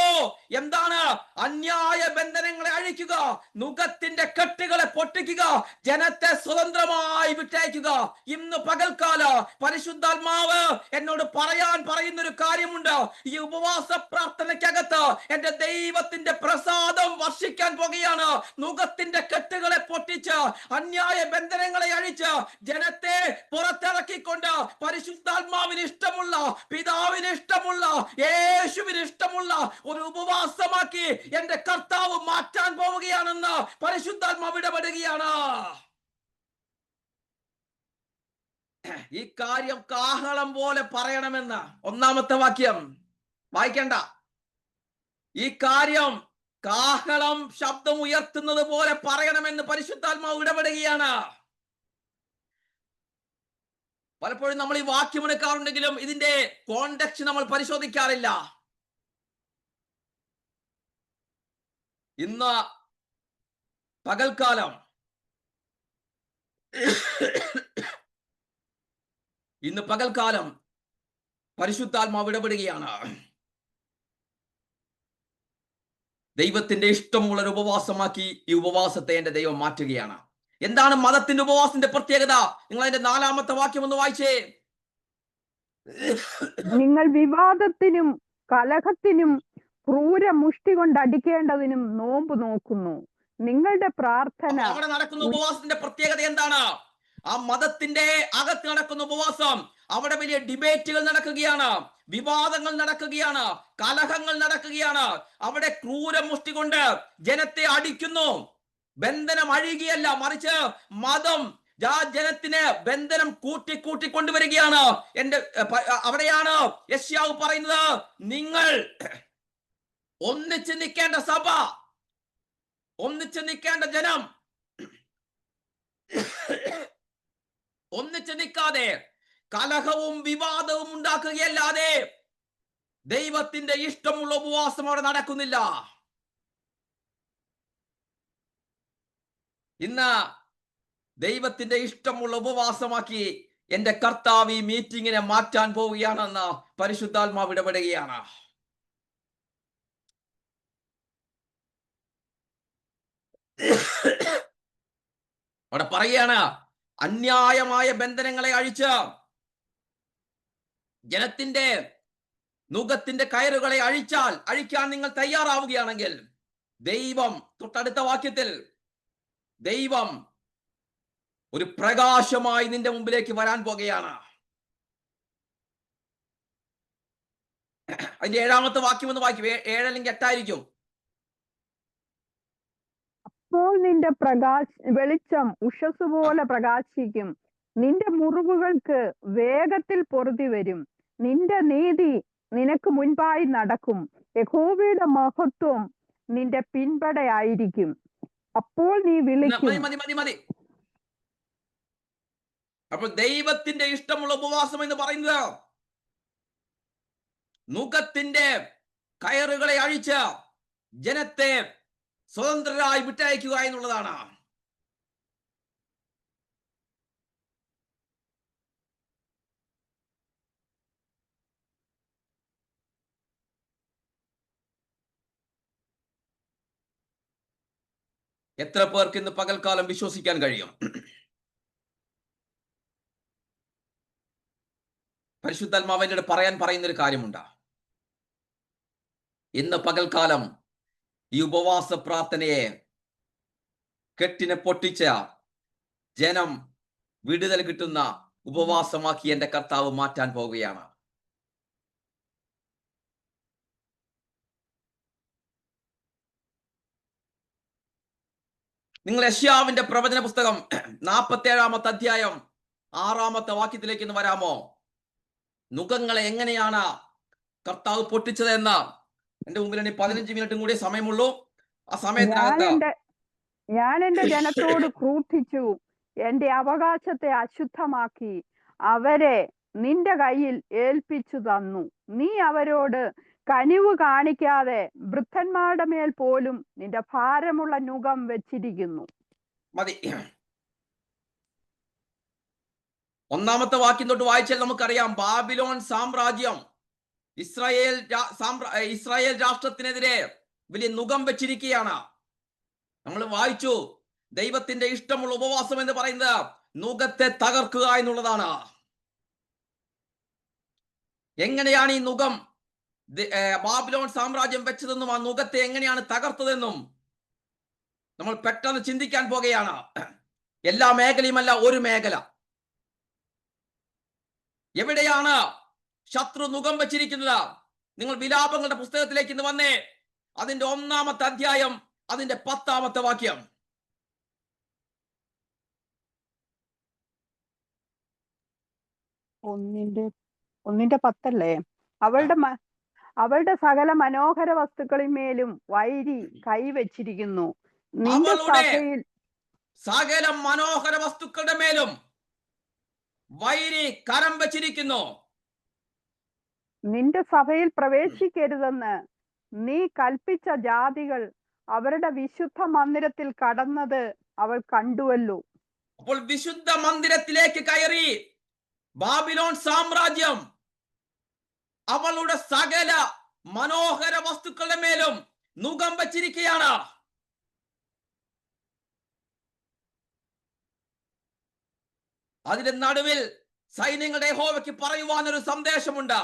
എന്താണ്? അന്യായ ബന്ധനങ്ങളെ അഴിക്കുക, നുകത്തിന്റെ കെട്ടുകളെ പൊട്ടിക്കുക, ജനത്തെ സ്വതന്ത്രമായി വിട്ടയക്കുക. ഇന്ന് പകൽക്കാല പരിശുദ്ധാത്മാവ് എന്നോട് പറയുന്നൊരു കാര്യമുണ്ട്. ഈ ഉപവാസ പ്രാർത്ഥനയ്ക്കകത്ത് എന്റെ ദൈവത്തിന്റെ പ്രസാദം വർഷിക്കാൻ പോകുകയാണ്. നുകത്തിന്റെ കെട്ടുകളെ പൊട്ടിച്ച് അന്യായ ബന്ധനങ്ങളെ അഴിച്ച് ജനത്തെ പുറത്തിറക്കിക്കൊണ്ട് പരിശുദ്ധാത്മാവിന് ഇഷ്ടമുള്ള, പിതാവിന് ഇഷ്ടമുള്ള, യേശുവിന് ഇഷ്ടമുള്ള ഒരു ഉപവാസമാക്കി എന്റെ കർത്താവ് മാറ്റാൻ പോവുകയാണെന്ന് പരിശുദ്ധാത്മാവ് ഇടപെടുകയാണ്. ഈ കാര്യം കാഹളം പോലെ പറയണമെന്ന് 1-ാമത്തെ വാക്യം വായിക്കണ്ട. ഈ കാര്യം കാഹളം ശബ്ദം ഉയർത്തുന്നത് പോലെ പറയണമെന്ന് പരിശുദ്ധാത്മാവ് ഇടപെടുകയാണ്. പലപ്പോഴും നമ്മൾ ഈ വാക്യം എടുക്കാറുണ്ടെങ്കിലും ഇതിന്റെ കോണ്ടെക്സ്റ്റ് നമ്മൾ പരിശോധിക്കാറില്ല. ഇന്ന് പകൽക്കാലം പരിശുദ്ധാത്മാവ് ഇടപെടുകയാണ്. ദൈവത്തിന്റെ ഇഷ്ടമുള്ള ഒരു ഉപവാസമാക്കി ഈ ഉപവാസത്തെ എന്റെ ദൈവം മാറ്റുകയാണ്. എന്താണ് മതത്തിന്റെ ഉപവാസത്തിന്റെ പ്രത്യേകത? നിങ്ങൾ അതിന്റെ 4-ാമത്തെ വാക്യം ഒന്ന് വായിച്ചേ. നിങ്ങൾ വിവാദത്തിനും കലഹത്തിനും ക്രൂര മുഷ്ടി കൊണ്ട് അടിക്കേണ്ടതിനും നോമ്പ് നോക്കുന്നു. നിങ്ങളുടെ പ്രാർത്ഥന. അവിടെ നടക്കുന്ന ഉപവാസത്തിന്റെ പ്രത്യേകത എന്താണ്? ആ മതത്തിന്റെ അകത്ത് നടക്കുന്ന ഉപവാസം, അവിടെ വലിയ ഡിബേറ്റുകൾ നടക്കുകയാണ്, വിവാദങ്ങൾ നടക്കുകയാണ്, കലഹങ്ങൾ നടക്കുകയാണ്. അവിടെ ക്രൂരമുഷ്ടി കൊണ്ട് ജനത്തെ അടിക്കുന്നു. ബന്ധനം അഴിയുകയല്ല, മറിച്ച് മതം ജനത്തിന് ബന്ധനം കൂട്ടിക്കൊണ്ടുവരികയാണ്. അവിടെയാണ് യെശയ്യാവ് പറയുന്നത്, നിങ്ങൾ ഒന്നിച്ച് നിൽക്കേണ്ട സഭ, ഒന്നിച്ച് നിൽക്കേണ്ട ജനം ഒന്നിച്ച് നിൽക്കാതെ കലഹവും വിവാദവും ഉണ്ടാക്കുകയല്ലാതെ ദൈവത്തിന്റെ ഇഷ്ടമുള്ള ഉപവാസം അവിടെ നടക്കുന്നില്ല. ഇന്ന് ദൈവത്തിന്റെ ഇഷ്ടമുള്ള ഉപവാസമാക്കി എന്റെ കർത്താവ് ഈ മീറ്റിങ്ങിനെ മാറ്റാൻ പോവുകയാണെന്ന് പരിശുദ്ധാത്മാവ് ഇടപെടുകയാണ്. അവിടെ പറയുകയാണ്, അന്യായമായ ബന്ധനങ്ങളെ അഴിച്ച് ജനത്തിന്റെ നുകത്തിന്റെ കയറുകളെ അഴിക്കാൻ നിങ്ങൾ തയ്യാറാവുകയാണെങ്കിൽ ദൈവം, തൊട്ടടുത്ത വാക്യത്തിൽ, ദൈവം ഒരു പ്രകാശമായി നിന്റെ മുമ്പിലേക്ക് വരാൻ പോകുകയാണ്. അതിന്റെ 7-ാമത്തെ വാക്യം ഒന്ന് വായിക്കും. 7 അല്ലെങ്കിൽ 8 ആയിരിക്കും. അപ്പോൾ നിന്റെ വെളിച്ചം ഉഷസ് പോലെ പ്രകാശിക്കും, നിന്റെ മുറിവുകൾക്ക് വേഗത്തിൽ പൊറുതി വരും, നിന്റെ നീതി നിനക്ക് മുൻപായി നടക്കും, യഹോവയുടെ മഹത്വം നിന്റെ പിൻപടയായിരിക്കും. അപ്പോൾ നീ വിളിക്കും. മതി. അപ്പോൾ ദൈവത്തിന്റെ ഇഷ്ടമുള്ള ഉപവാസം എന്ന് പറയുന്നത് നുകത്തിന്റെ കയറുകളെ അഴിച്ച് ജനത്തെ സ്വതന്ത്രരായി വിട്ടയക്കുക എന്നുള്ളതാണ്. എത്ര പേർക്ക് ഇന്ന് പകൽക്കാലം വിശ്വസിക്കാൻ കഴിയും? പരിശുദ്ധാത്മാവിനോട് പറയുന്നൊരു കാര്യമുണ്ട്. ഇന്ന് പകൽക്കാലം ഈ ഉപവാസ പ്രാർത്ഥനയെ കെട്ടിനെ പൊട്ടിച്ച ജനം വിടുതൽ കിട്ടുന്ന ഉപവാസമാക്കി എന്റെ കർത്താവ് മാറ്റാൻ പോവുകയാണ്. നിങ്ങൾ യെശയ്യാവിന്റെ പ്രവചന പുസ്തകം 47-ാമത്തെ അധ്യായം 6-ാമത്തെ വാക്യത്തിലേക്ക് ഒന്ന് വരാമോ? നുകങ്ങളെ എങ്ങനെയാണ് കർത്താവ് പൊട്ടിച്ചതെന്ന്. എന്റെ മുമ്പിൽ 15 മിനിറ്റും കൂടി സമയമുള്ളൂ. ആ സമയത്തിനകത്ത് ഞാൻ എന്റെ ജനത്തോട് ക്രൂദ്ധിച്ചു, എന്റെ അവകാശത്തെ അശുദ്ധമാക്കി അവരെ നിന്റെ കയ്യിൽ ഏൽപ്പിച്ചു തന്നു. നീ അവരോട് കനിവ് കാണിക്കാതെ വൃദ്ധന്മാരുടെ മേൽ പോലും നിന്റെ ഭാരമുള്ള നുകം വെച്ചിരിക്കുന്നു. മതി. 1-ാമത്തെ വാക്യം തൊട്ട് വായിച്ചാൽ നമുക്കറിയാം, ബാബിലോൺ സാമ്രാജ്യം ഇസ്രായേൽ രാഷ്ട്രത്തിനെതിരെ വലിയ നുകം വെച്ചിരിക്കുകയാണ്. നമ്മൾ വായിച്ചു, ദൈവത്തിന്റെ ഇഷ്ടമുള്ള ഉപവാസം എന്ന് പറയുന്നത് നുകത്തെ തകർക്കുക എന്നുള്ളതാണ്. എങ്ങനെയാണ് ഈ നുകം ബാബിലോൺ സാമ്രാജ്യം വെച്ചതെന്നും ആ നുകത്തെ എങ്ങനെയാണ് തകർത്തതെന്നും നമ്മൾ പെട്ടെന്ന് ചിന്തിക്കാൻ പോകുകയാണ്. എല്ലാ മേഖലയുമല്ല, ഒരു മേഖല. എവിടെയാണ് ശത്രു നുകം വെച്ചിരിക്കുന്നത്? നിങ്ങൾ വിലാപങ്ങളുടെ പുസ്തകത്തിലേക്ക് ഇന്ന് വന്നേ. അതിന്റെ 1-ാമത്തെ അധ്യായം, അതിന്റെ 10-ാമത്തെ വാക്യം. ഒന്നിന്റെ 10 അവളുടെ സകല മനോഹര വസ്തുക്കളിന്മേലും വൈരി കൈവച്ചിരിക്കുന്നു. നിന്റെ സഭയിൽ സകല മനോഹര വസ്തുക്കളുടെ മേലും വൈരി കരം വച്ചിരിക്കുന്നു. നിന്റെ സഭയിൽ പ്രവേശിക്കരുതെന്ന് നീ കൽപ്പിച്ച ജാതികൾ അവരുടെ വിശുദ്ധ മന്ദിരത്തിൽ കടന്നത് അവൾ കണ്ടുവല്ലോ. അപ്പോൾ വിശുദ്ധ മന്ദിരത്തിലേക്ക് കയറി ബാബിലോൺ സാമ്രാജ്യം അവളുടെ സകല മനോഹര വസ്തുക്കളുടെ മേലും നുകം വച്ചിരിക്കുകയാണ്. അതിന്റെ നടുവിൽ സൈന്യങ്ങളുടെ യഹോവയ്ക്ക് പറയുവാനൊരു സന്ദേശമുണ്ട്.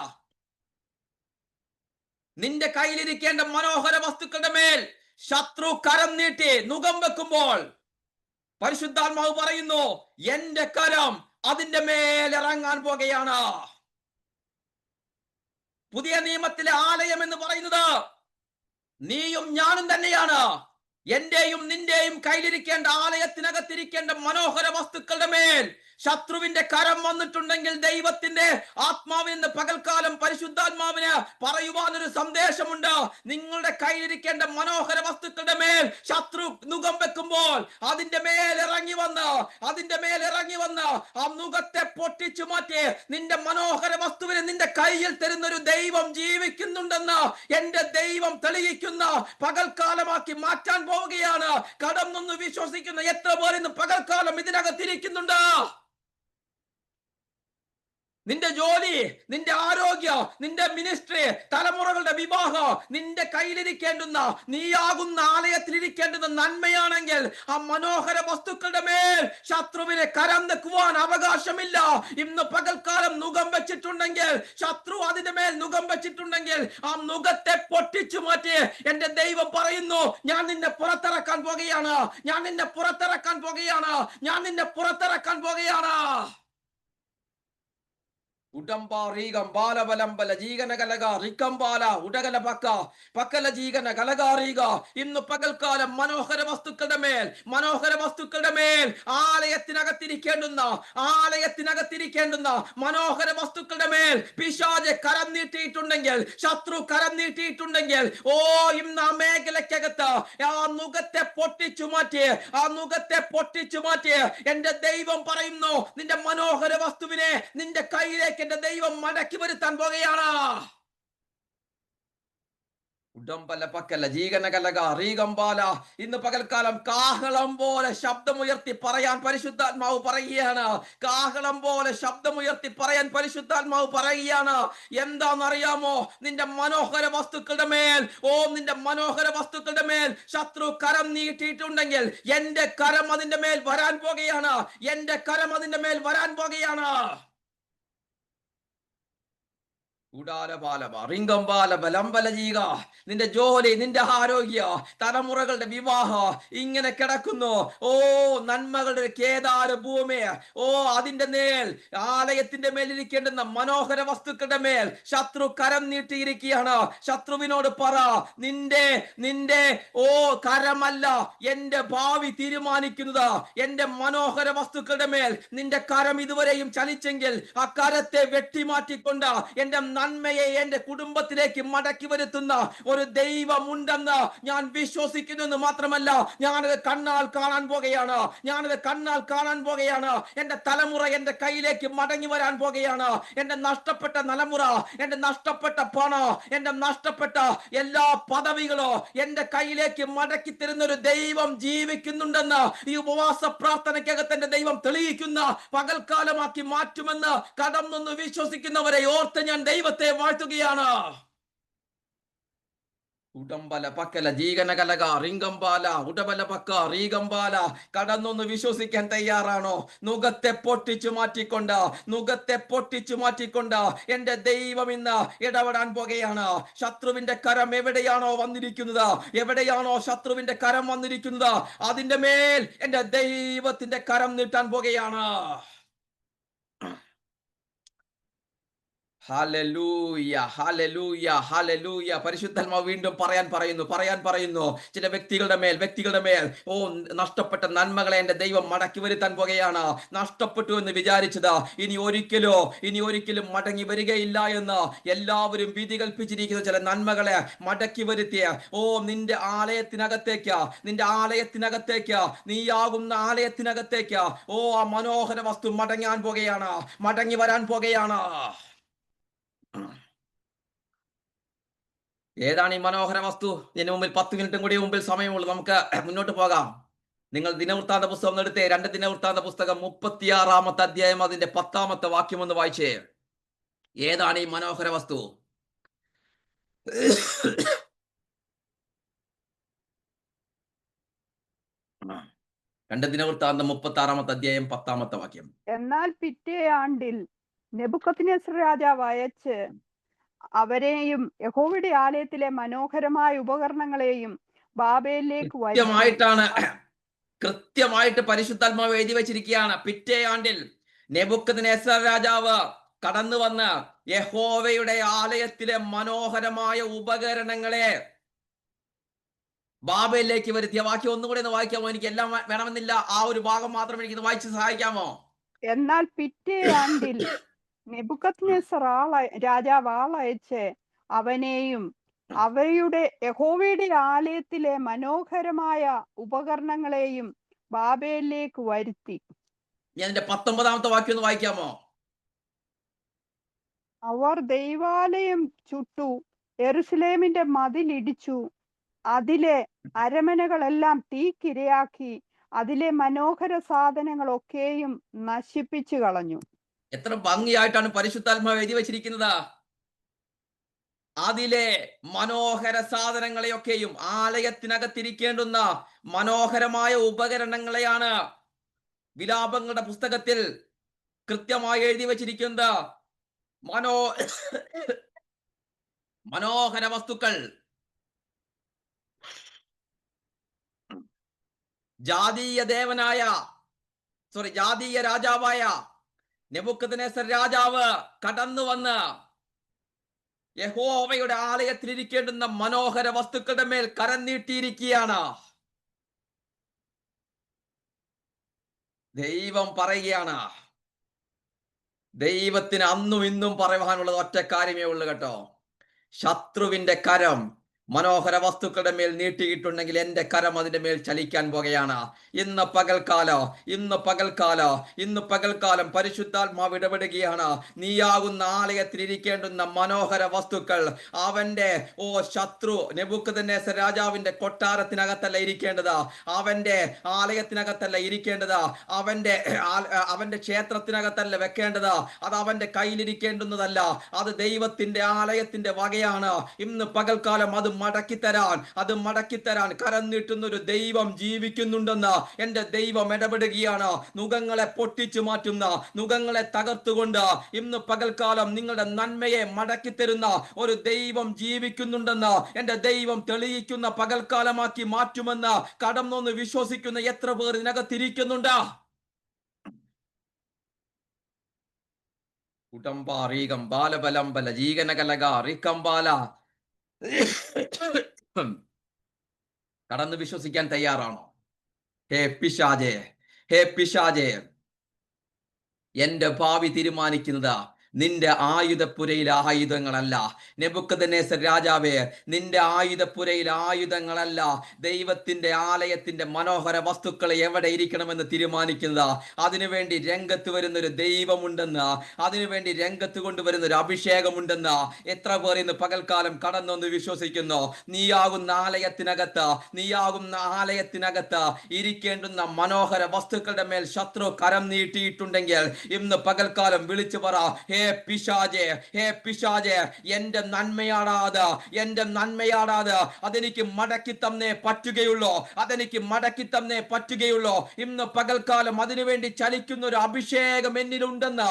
നിന്റെ കയ്യിലിരിക്കേണ്ട മനോഹര വസ്തുക്കളുടെ മേൽ ശത്രു കരം നീട്ടി നുകം വെക്കുമ്പോൾ പരിശുദ്ധാത്മാവ് പറയുന്നു, എന്റെ കരം അതിന്റെ മേൽ ഇറങ്ങാൻ പോകുകയാണ്. പുതിയ നിയമത്തിലെ ആലയം എന്ന് പറയുന്നത് നീയും ഞാനും തന്നെയാണ്. എന്റെയും നിന്റെയും കയ്യിലിരിക്കേണ്ട ആലയത്തിനകത്തിരിക്കേണ്ട മനോഹര വസ്തുക്കളുടെ മേൽ ശത്രുവിന്റെ കരം വന്നിട്ടുണ്ടെങ്കിൽ ദൈവത്തിന്റെ ആത്മാവിന് പകൽക്കാലം പരിശുദ്ധാത്മാവിന് പറയുവാനൊരു സന്ദേശമുണ്ട്. നിങ്ങളുടെ കയ്യിലിരിക്കേണ്ട മനോഹര വസ്തുക്കളുടെ മേൽ ശത്രു നുകം വെക്കുമ്പോൾ അതിന്റെ മേൽ ഇറങ്ങി വന്ന് ആ നുകത്തെ പൊട്ടിച്ചു മാറ്റി നിന്റെ മനോഹര വസ്തുവിനെ നിന്റെ കയ്യിൽ തരുന്നൊരു ദൈവം ജീവിക്കുന്നുണ്ടെന്ന് എന്റെ ദൈവം തെളിയിക്കുന്ന പകൽക്കാലമാക്കി മാറ്റാൻ പോവുകയാണ്. കടന്നൊന്ന് വിശ്വസിക്കുന്ന എത്ര പേർ ഇന്ന് പകൽക്കാലം ഇതിനകത്തിരിക്കുന്നുണ്ട്? നിന്റെ ജോലി, നിന്റെ ആരോഗ്യം, നിന്റെ മിനിസ്ട്രി, തലമുറകളുടെ വിവാഹം, നിന്റെ കയ്യിലിരിക്കേണ്ടുന്ന നീയാകുന്ന ആലയത്തിലിരിക്കേണ്ടുന്ന നന്മയാണെങ്കിൽ ആ മനോഹര വസ്തുക്കളുടെ മേൽ ശത്രുവിനെ കരം വെക്കുവാൻ അവകാശമില്ല. ഇന്ന് പകൽക്കാലം നുകം വെച്ചിട്ടുണ്ടെങ്കിൽ, ശത്രു അതിന്റെ മേൽ നുകം വെച്ചിട്ടുണ്ടെങ്കിൽ ആ നുകത്തെ പൊട്ടിച്ചു മാറ്റി എന്റെ ദൈവം പറയുന്നു, ഞാൻ നിന്നെ പുറത്തിറക്കാൻ പോകുകയാണ്, ഞാൻ നിന്നെ പുറത്തിറക്കാൻ പോകുകയാണ്, ഞാൻ നിന്നെ പുറത്തിറക്കാൻ പോകുകയാണ്. ഉടമ്പാറീകം ബാലബലംബല ജീകന കലക റിക്കംബാല ഉടകല പക്കല ജീകന കലകാറീക. ഇന്ന് പകൽക്കാലം മനോഹര വസ്തുക്കളുടെ മേൽ ആലയത്തിനകത്തിരിക്കേണ്ടുന്ന മനോഹര വസ്തുക്കളുടെ മേൽ പിശാച് കരം നീട്ടിയിട്ടുണ്ടെങ്കിൽ, ശത്രു കരം നീട്ടിയിട്ടുണ്ടെങ്കിൽ, ഇന്ന് ആ മേഖലയ്ക്കകത്ത് ആ നുകത്തെ പൊട്ടിച്ചു മാറ്റി എന്റെ ദൈവം പറയുന്നു, നിന്റെ മനോഹര വസ്തുവിനെ നിന്റെ കയ്യിലേക്ക് എന്റെ ദൈവം മടക്കി വരുത്താൻ പോകുകയാണ്. ഉടമ്പല പക്കല ജീകന കലക റീകംബാല. ഇന്ന് പകൽക്കാലം കാഹളം പോലെ ശബ്ദമുയർത്തി പറയാൻ പരിശുദ്ധാത്മാവ് പറയുകയാണ്. കാഹളം പോലെ ശബ്ദമുയർത്തി പറയാൻ പരിശുദ്ധാത്മാവ് പറയുകയാണ്. എന്താണെന്നറിയാമോ? നിന്റെ മനോഹര വസ്തുക്കളുടെ മേൽ ശത്രു കരം നീട്ടിയിട്ടുണ്ടെങ്കിൽ എന്റെ കരം അതിന്റെ മേൽ വരാൻ പോകുകയാണ്. നിന്റെ ജോലി, നിന്റെ ആരോഗ്യ, തലമുറകളുടെ വിവാഹം ഇങ്ങനെ കിടക്കുന്നു. നന്മകളുടെ കേദാര ഭൂമി, അതിന്റെ മേൽ ആലയത്തിന്റെ മേലിരിക്കേണ്ടുന്ന മനോഹര വസ്തുക്കളുടെ മേൽ ശത്രു കരം നീട്ടിയിരിക്കുകയാണ്. ശത്രുവിനോട് പറ, നിന്റെ കരമല്ല എന്റെ ഭാവി തീരുമാനിക്കുന്നത്. എന്റെ മനോഹര വസ്തുക്കളുടെ മേൽ നിന്റെ കരം ഇതുവരെയും ചലിച്ചെങ്കിൽ ആ കരത്തെ വെട്ടിമാറ്റിക്കൊണ്ട് എന്റെ നന്മയെ എന്റെ കുടുംബത്തിലേക്ക് മടക്കി വരുത്തുന്ന ഒരു ദൈവമുണ്ടെന്ന് ഞാൻ വിശ്വസിക്കുന്നു എന്ന് മാത്രമല്ല, ഞാനത് കണ്ണാൽ കാണാൻ പോകുകയാണ്. എന്റെ തലമുറ എന്റെ കയ്യിലേക്ക് മടങ്ങി വരാൻ പോകുകയാണ്. എന്റെ നഷ്ടപ്പെട്ട തലമുറ, എന്റെ നഷ്ടപ്പെട്ട പണം, എന്റെ നഷ്ടപ്പെട്ട എല്ലാ പദവികളോ എന്റെ കയ്യിലേക്ക് മടക്കി തരുന്ന ഒരു ദൈവം ജീവിക്കുന്നുണ്ടെന്ന് ഈ ഉപവാസ പ്രാർത്ഥനയ്ക്കകത്ത് എന്റെ ദൈവം തെളിയിക്കുന്ന പകൽക്കാലമാക്കി മാറ്റുമെന്ന് കടന്നൊന്ന് വിശ്വസിക്കുന്നവരെ ഓർത്ത് ഞാൻ ദൈവത്തെ വാഴ്ത്തുകയാണ്. ഉടമ്പല പക്കല ജീകന കലക റിങ്കംബാല ഉടബല പക്ക റീകംബാല. കടന്നൊന്ന് വിശ്വസിക്കാൻ തയ്യാറാണോ? നുകത്തെ പൊട്ടിച്ചു മാറ്റിക്കൊണ്ട് എന്റെ ദൈവം ഇന്ന് ഇടപെടാൻ പോകുകയാണ്. ശത്രുവിന്റെ കരം എവിടെയാണോ ശത്രുവിന്റെ കരം വന്നിരിക്കുന്നത് അതിന്റെ മേൽ എന്റെ ദൈവത്തിന്റെ കരം നീട്ടാൻ പോകുകയാണ്. ഹല്ലേലൂയ, ഹല്ലേലൂയ, ഹല്ലേലൂയ. പരിശുദ്ധാത്മാവ് വീണ്ടും പറയാൻ പറയുന്നു ചില വ്യക്തികളുടെ മേൽ നഷ്ടപ്പെട്ട നന്മകളെ എന്റെ ദൈവം മടക്കി വരുത്താൻ പോകുകയാണ്. നഷ്ടപ്പെട്ടു എന്ന് വിചാരിച്ചത് ഇനി ഒരിക്കലും മടങ്ങി വരികയില്ല എന്ന് എല്ലാവരും വിധി കൽപ്പിച്ചിരിക്കുന്ന ചില നന്മകളെ മടക്കി വരുത്തിയ നിന്റെ ആലയത്തിനകത്തേക്ക് നീയാകുന്ന ആലയത്തിനകത്തേക്ക് ആ മനോഹര വസ്തു മടങ്ങി വരാൻ പോകുകയാണ്. ഏതാണ് ഈ മനോഹര വസ്തു? ഇതിനു മുമ്പിൽ 10 മിനിറ്റും കൂടി സമയമുള്ളൂ, നമുക്ക് മുന്നോട്ട് പോകാം. നിങ്ങൾ ദിനവൃത്താന്ത പുസ്തകം എടുത്തേ. 2 ദിനവൃത്താന്ത പുസ്തകം 36-ാമത്തെ അധ്യായം അതിന്റെ 10-ാമത്തെ വാക്യം ഒന്ന് വായിച്ചേ. ഏതാണ് ഈ മനോഹര വസ്തു? 2 ദിനവൃത്താന്തം 36-ാമത്തെ അധ്യായം 10-ാമത്തെ വാക്യം. എന്നാൽ പിറ്റേ ആണ്ടിൽ നെബൂഖദ്നേസർ രാജാവ് അയച്ച് അവരെയും യഹോവയുടെ ആലയത്തിലെ മനോഹരമായ ഉപകരണങ്ങളെയും ബാബേലിലേക്ക് കൃത്യമായിട്ട് പരിശുദ്ധാത്മാവ് എഴുതി വെച്ചിരിക്കുകയാണ്. പിറ്റേ ആണ്ടിൽ നെബൂഖദ്നേസർ രാജാവ് കടന്നു വന്ന് യഹോവയുടെ ആലയത്തിലെ മനോഹരമായ ഉപകരണങ്ങളെ ബാബയിലേക്ക് വരുത്തിയ വാക്യം ഒന്നുകൂടെ ഒന്ന് വായിക്കാമോ? എനിക്ക് എല്ലാം വേണമെന്നില്ല, ആ ഒരു ഭാഗം മാത്രം എനിക്ക് വായിച്ച് സഹായിക്കാമോ? എന്നാൽ പിറ്റേ ആണ്ടിൽ നെബൂഖദ്നേസർ രാജാവ് ആളയച്ച് അവനെയും അവയുടെ യഹോവയുടെ ആലയത്തിലെ മനോഹരമായ ഉപകരണങ്ങളെയും ബാബേലിലേക്ക് വരുത്തി. ഞാൻ എന്റെ 19ാമത്തെ വാക്യം ഒന്ന് വായിക്കാമോ? അവർ ദൈവാലയം ചുട്ടു, യെരൂശലേമിന്റെ മതിലിടിച്ചു, അതിലെ അരമനകളെല്ലാം തീക്കിരയാക്കി, അതിലെ മനോഹര സാധനങ്ങളൊക്കെയും നശിപ്പിച്ചു കളഞ്ഞു. എത്ര ഭംഗിയായിട്ടാണ് പരിശുദ്ധാത്മാവ് എഴുതി വെച്ചിരിക്കുന്നത്. അതിലെ മനോഹര സാധനങ്ങളെയൊക്കെയും, ആലയത്തിനകത്തിരിക്കേണ്ടുന്ന മനോഹരമായ ഉപകരണങ്ങളെയാണ് വിലാപങ്ങളുടെ പുസ്തകത്തിൽ കൃത്യമായി എഴുതി വെച്ചിരിക്കുന്നത്. മനോഹര വസ്തുക്കൾ. ജാതീയ രാജാവായ നെബൂഖദ്നേസർ രാജാവ് കടന്നു വന്ന് യഹോവയുടെ ആലയത്തിൽ ഇരിക്കേണ്ടുന്ന മനോഹര വസ്തുക്കളുടെ മേൽ കരം നീട്ടിയിരിക്കുകയാണ്. ദൈവം പറയുകയാണ്, ദൈവത്തിന് അന്നും ഇന്നും പറയുവാനുള്ളത് ഒറ്റ കാര്യമേ ഉള്ളൂ കേട്ടോ. ശത്രുവിന്റെ കരം മനോഹര വസ്തുക്കളുടെ മേൽ നീട്ടിയിട്ടുണ്ടെങ്കിൽ എന്റെ കരം അതിന്റെ മേൽ ചലിക്കാൻ പോകുകയാണ്. ഇന്ന് പകൽക്കാലം പരിശുദ്ധാത്മാവ് ഇടപെടുകയാണ്. നീയാകുന്ന ആലയത്തിൽ ഇരിക്കേണ്ടുന്ന മനോഹര വസ്തുക്കൾ അവന്റെ ശത്രു നെബൂഖദ്നേസർ രാജാവിന്റെ കൊട്ടാരത്തിനകത്തല്ല ഇരിക്കേണ്ടത്, അവന്റെ ആലയത്തിനകത്തല്ല ഇരിക്കേണ്ടത്, അവന്റെ ക്ഷേത്രത്തിനകത്തല്ല വെക്കേണ്ടത്, അത് അവന്റെ കയ്യിലിരിക്കേണ്ടുന്നതല്ല, അത് ദൈവത്തിന്റെ ആലയത്തിന്റെ വകയാണ്. ഇന്ന് പകൽക്കാലം അത് മടക്കിത്തരാൻ കരം നീട്ടുന്ന ഒരു ദൈവം ജീവിക്കുന്നുണ്ടെന്ന് എന്റെ ദൈവം ഇടപെടുകയാണ്. നുകങ്ങളെ പൊട്ടിച്ചു മാറ്റുന്ന, നുകങ്ങളെ തകർത്തുകൊണ്ട് ഇന്ന് പകൽക്കാലം നിങ്ങളുടെ നന്മയെ മടക്കിത്തരുന്ന ഒരു ദൈവം ജീവിക്കുന്നുണ്ടെന്ന് എന്റെ ദൈവം തെളിയിക്കുന്ന പകൽക്കാലമാക്കി മാറ്റുമെന്ന് കടന്നൊന്ന് വിശ്വസിക്കുന്ന എത്ര പേർ ഇതിനകത്തിരിക്കുന്നുണ്ട്? കടന്ന് വിശ്വസിക്കാൻ തയ്യാറാണോ? ഹേ പിശാചേ, എന്റെ ഭാവി തീരുമാനിക്കുന്നത് നിന്റെ ആയുധപ്പുരയിലെ ആയുധങ്ങളല്ല. നെബൂഖദ്നേസർ രാജാവേ, നിന്റെ ആയുധപ്പുരയിലെ ആയുധങ്ങളല്ല ദൈവത്തിന്റെ ആലയത്തിന്റെ മനോഹര വസ്തുക്കളെ എവിടെ ഇരിക്കണമെന്ന് തീരുമാനിക്കുന്നത്. അതിനുവേണ്ടി രംഗത്ത് വരുന്നൊരു ദൈവമുണ്ടെന്ന്, അതിനുവേണ്ടി രംഗത്ത് കൊണ്ടുവരുന്ന ഒരു അഭിഷേകമുണ്ടെന്ന് എത്ര പേർ ഇന്ന് പകൽക്കാലം കടന്നൊന്ന് വിശ്വസിക്കുന്നു? നീയാകുന്ന ആലയത്തിനകത്ത് ഇരിക്കേണ്ടുന്ന മനോഹര വസ്തുക്കളുടെ മേൽ ശത്രു കരം നീട്ടിയിട്ടുണ്ടെങ്കിൽ ഇന്ന് പകൽക്കാലം വിളിച്ചു പറ, ഹേ പിശാചേ, എന്റെ നന്മയാടാത് അതെനിക്ക് മടക്കി തന്നേ പറ്റുകയുള്ളൂ. ഇന്ന് പകൽക്കാലം അതിനുവേണ്ടി ചലിക്കുന്ന ഒരു അഭിഷേകം എന്നിലുണ്ടെന്ന്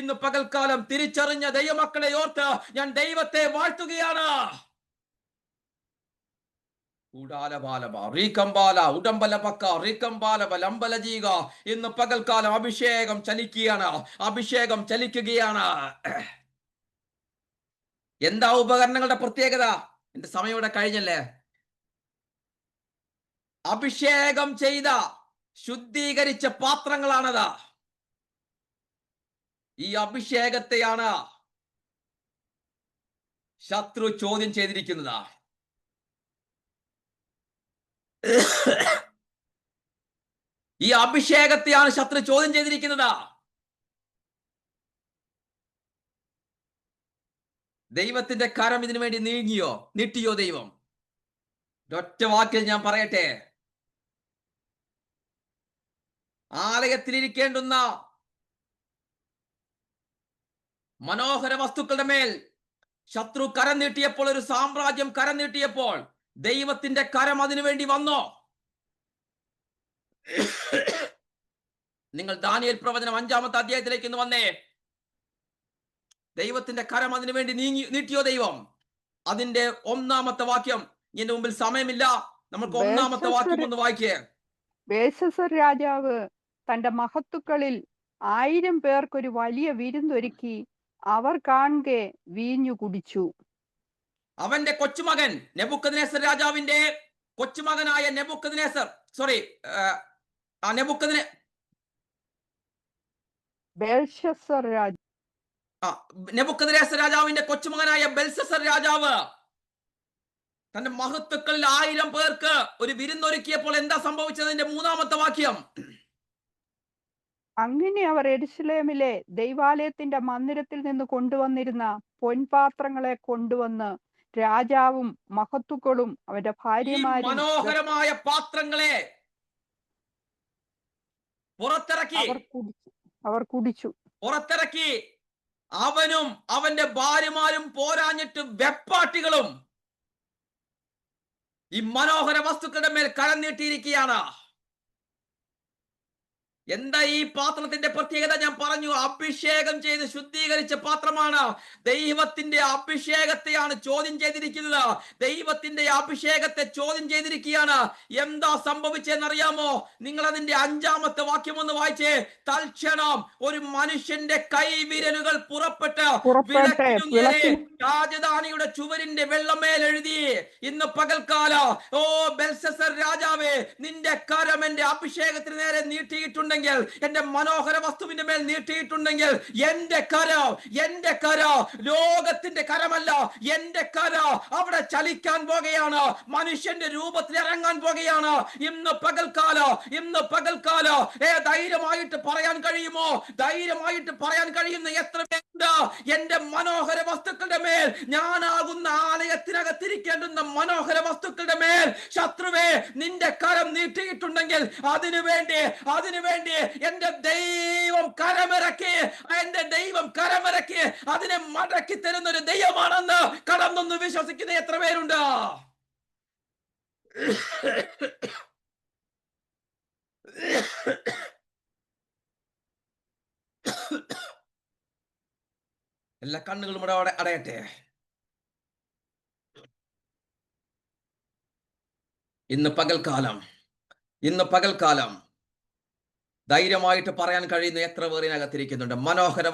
ഇന്ന് പകൽക്കാലം തിരിച്ചറിഞ്ഞ ദൈവമക്കളെ ഓർത്ത് ഞാൻ ദൈവത്തെ വാഴ്ത്തുകയാണ്. ഇന്ന് പകൽക്കാലം അഭിഷേകം ചലിക്കുകയാണ്. എന്താ ഉപകരണങ്ങളുടെ പ്രത്യേകത? എന്റെ സമയം ഇവിടെ കഴിഞ്ഞല്ലേ? അഭിഷേകം ചെയ്ത ശുദ്ധീകരിച്ച പാത്രങ്ങളാണത്. ഈ അഭിഷേകത്തെയാണ് ശത്രു ചോദ്യം ചെയ്തിരിക്കുന്നത്. ഈ അഭിഷേകത്തെയാണ് ശത്രു ചോദ്യം ചെയ്തിരിക്കുന്നത്. ദൈവത്തിന്റെ കരം ഇതിനു വേണ്ടി നീട്ടിയോ ദൈവം? ഒറ്റ വാക്കിൽ ഞാൻ പറയട്ടെ, ആലയത്തിലിരിക്കേണ്ടുന്ന മനോഹര വസ്തുക്കളുടെ മേൽ ശത്രു കരം നീട്ടിയപ്പോൾ, ഒരു സാമ്രാജ്യം കരം നീട്ടിയപ്പോൾ ദൈവത്തിന്റെ കരം അതിനുവേണ്ടി വന്നോ? നിങ്ങൾ ദാനിയേൽ പ്രവചനം 5-ാമത്തെ അധ്യായത്തിലേക്ക് ഒന്ന് വന്നേ. ദൈവത്തിന്റെ കരം അതിനുവേണ്ടി നീട്ടിയോ ദൈവം? അതിന്റെ 1-ാമത്തെ വാക്യം. എന്റെ മുമ്പിൽ സമയമില്ല, നമുക്ക് 1-ാമത്തെ വാക്യം ഒന്ന് വായിക്കേ. ബേൽശസ്സർ രാജാവ് തന്റെ മഹത്തുക്കളിൽ 1000 പേർക്കൊരു വലിയ വിരുന്നൊരുക്കി അവർ കാൺകെ വീഞ്ഞു കുടിച്ചു. അവന്റെ കൊച്ചുമകൻ നെബൂഖദ്നേസർ രാജാവിന്റെ കൊച്ചുമകനായ നെബൂഖദ്നേസർ ബെൽഷസ്സർ രാജ നെബൂഖദ്നേസർ രാജാവിന്റെ കൊച്ചുമകനായ ബെൽഷസ്സർ രാജാവ് തന്റെ മഹത്തുക്കളിൽ 1000 പേർക്ക് ഒരു വിരുന്നൊരുക്കിയപ്പോൾ എന്താ സംഭവിച്ചതിന്റെ 3-ാമത്തെ വാക്യം. അങ്ങനെ അവർ യെരൂശലേമിലെ ദൈവാലയത്തിന്റെ മന്ദിരത്തിൽ നിന്ന് കൊണ്ടുവന്നിരുന്ന പൊൻപാത്രങ്ങളെ കൊണ്ടുവന്ന് രാജാവും മഹത്തുക്കളും അവരുടെ ഈ ഭാര്യമാരും മനോഹരമായ പാത്രങ്ങളെ അവർ കുടിച്ചു. പുറത്തിറക്കി അവനും അവന്റെ ഭാര്യമാരും പോരാഞ്ഞിട്ട് വെപ്പാട്ടികളും ഈ മനോഹര വസ്തുക്കളുടെ മേൽ കരം നീട്ടിയിരിക്കുകയാണ്. എന്താ ഈ പാത്രത്തിന്റെ പ്രത്യേകത? ഞാൻ പറഞ്ഞു, അഭിഷേകം ചെയ്ത് ശുദ്ധീകരിച്ച പാത്രമാണ്. ദൈവത്തിന്റെ അഭിഷേകത്തെയാണ് ചോദ്യം ചെയ്തിരിക്കുന്നത്. ദൈവത്തിന്റെ അഭിഷേകത്തെ ചോദ്യം ചെയ്തിരിക്കുകയാണ്. എന്താ സംഭവിച്ചെന്നറിയാമോ? നിങ്ങൾ അതിന്റെ 5-ാമത്തെ വാക്യം ഒന്ന് വായിച്ചേ. തൽക്ഷണം ഒരു മനുഷ്യന്റെ കൈവിരലുകൾ പുറപ്പെട്ട് രാജധാനിയുടെ ചുവരിന്റെ വെള്ളമേൽ എഴുതി, ഇന്ന് പകൽക്കാലം ഓ ബെൽഷസ്സർ രാജാവേ, നിന്റെ കരം എന്റെ അഭിഷേകത്തിന് നേരെ നീട്ടിയിട്ടുണ്ട്, എന്റെ മനോഹര വസ്തുവിന്റെ മേൽ നീട്ടിയിട്ടുണ്ടെങ്കിൽ എന്റെ കരം ലോകത്തിന്റെ കരമല്ല, എന്റെ കരം അവിടെ ചലിക്കാൻ പോകുകയാണ്, മനുഷ്യന്റെ രൂപത്തിൽ ഇറങ്ങാൻ പോകുകയാണ്. ഇന്ന് പകൽക്കാലം ധൈര്യമായിട്ട് പറയാൻ കഴിയുമോ? ധൈര്യമായിട്ട് പറയാൻ കഴിയുന്ന എത്ര പേരുണ്ട്? എന്റെ മനോഹര വസ്തുക്കളുടെ മേൽ, ഞാനാകുന്ന ആലയത്തിനകത്തിരിക്കേണ്ടുന്ന മനോഹര വസ്തുക്കളുടെ മേൽ ശത്രുവേ നിന്റെ കരം നീട്ടിയിട്ടുണ്ടെങ്കിൽ അതിനുവേണ്ടി എന്റെ ദൈവം കരമിറക്കി അതിനെ മടക്കി തരുന്ന ഒരു ദൈവമാണെന്ന് കടന്നൊന്ന് വിശ്വസിക്കുന്ന എത്ര പേരുണ്ട്? എല്ലാ കണ്ണുകളും ഇവിടെ അടയട്ടെ. ഇന്ന് പകൽക്കാലം ധൈര്യമായിട്ട് പറയാൻ കഴിയുന്ന എത്ര പേരിനകത്തിരിക്കുന്നുണ്ട്? മനോഹര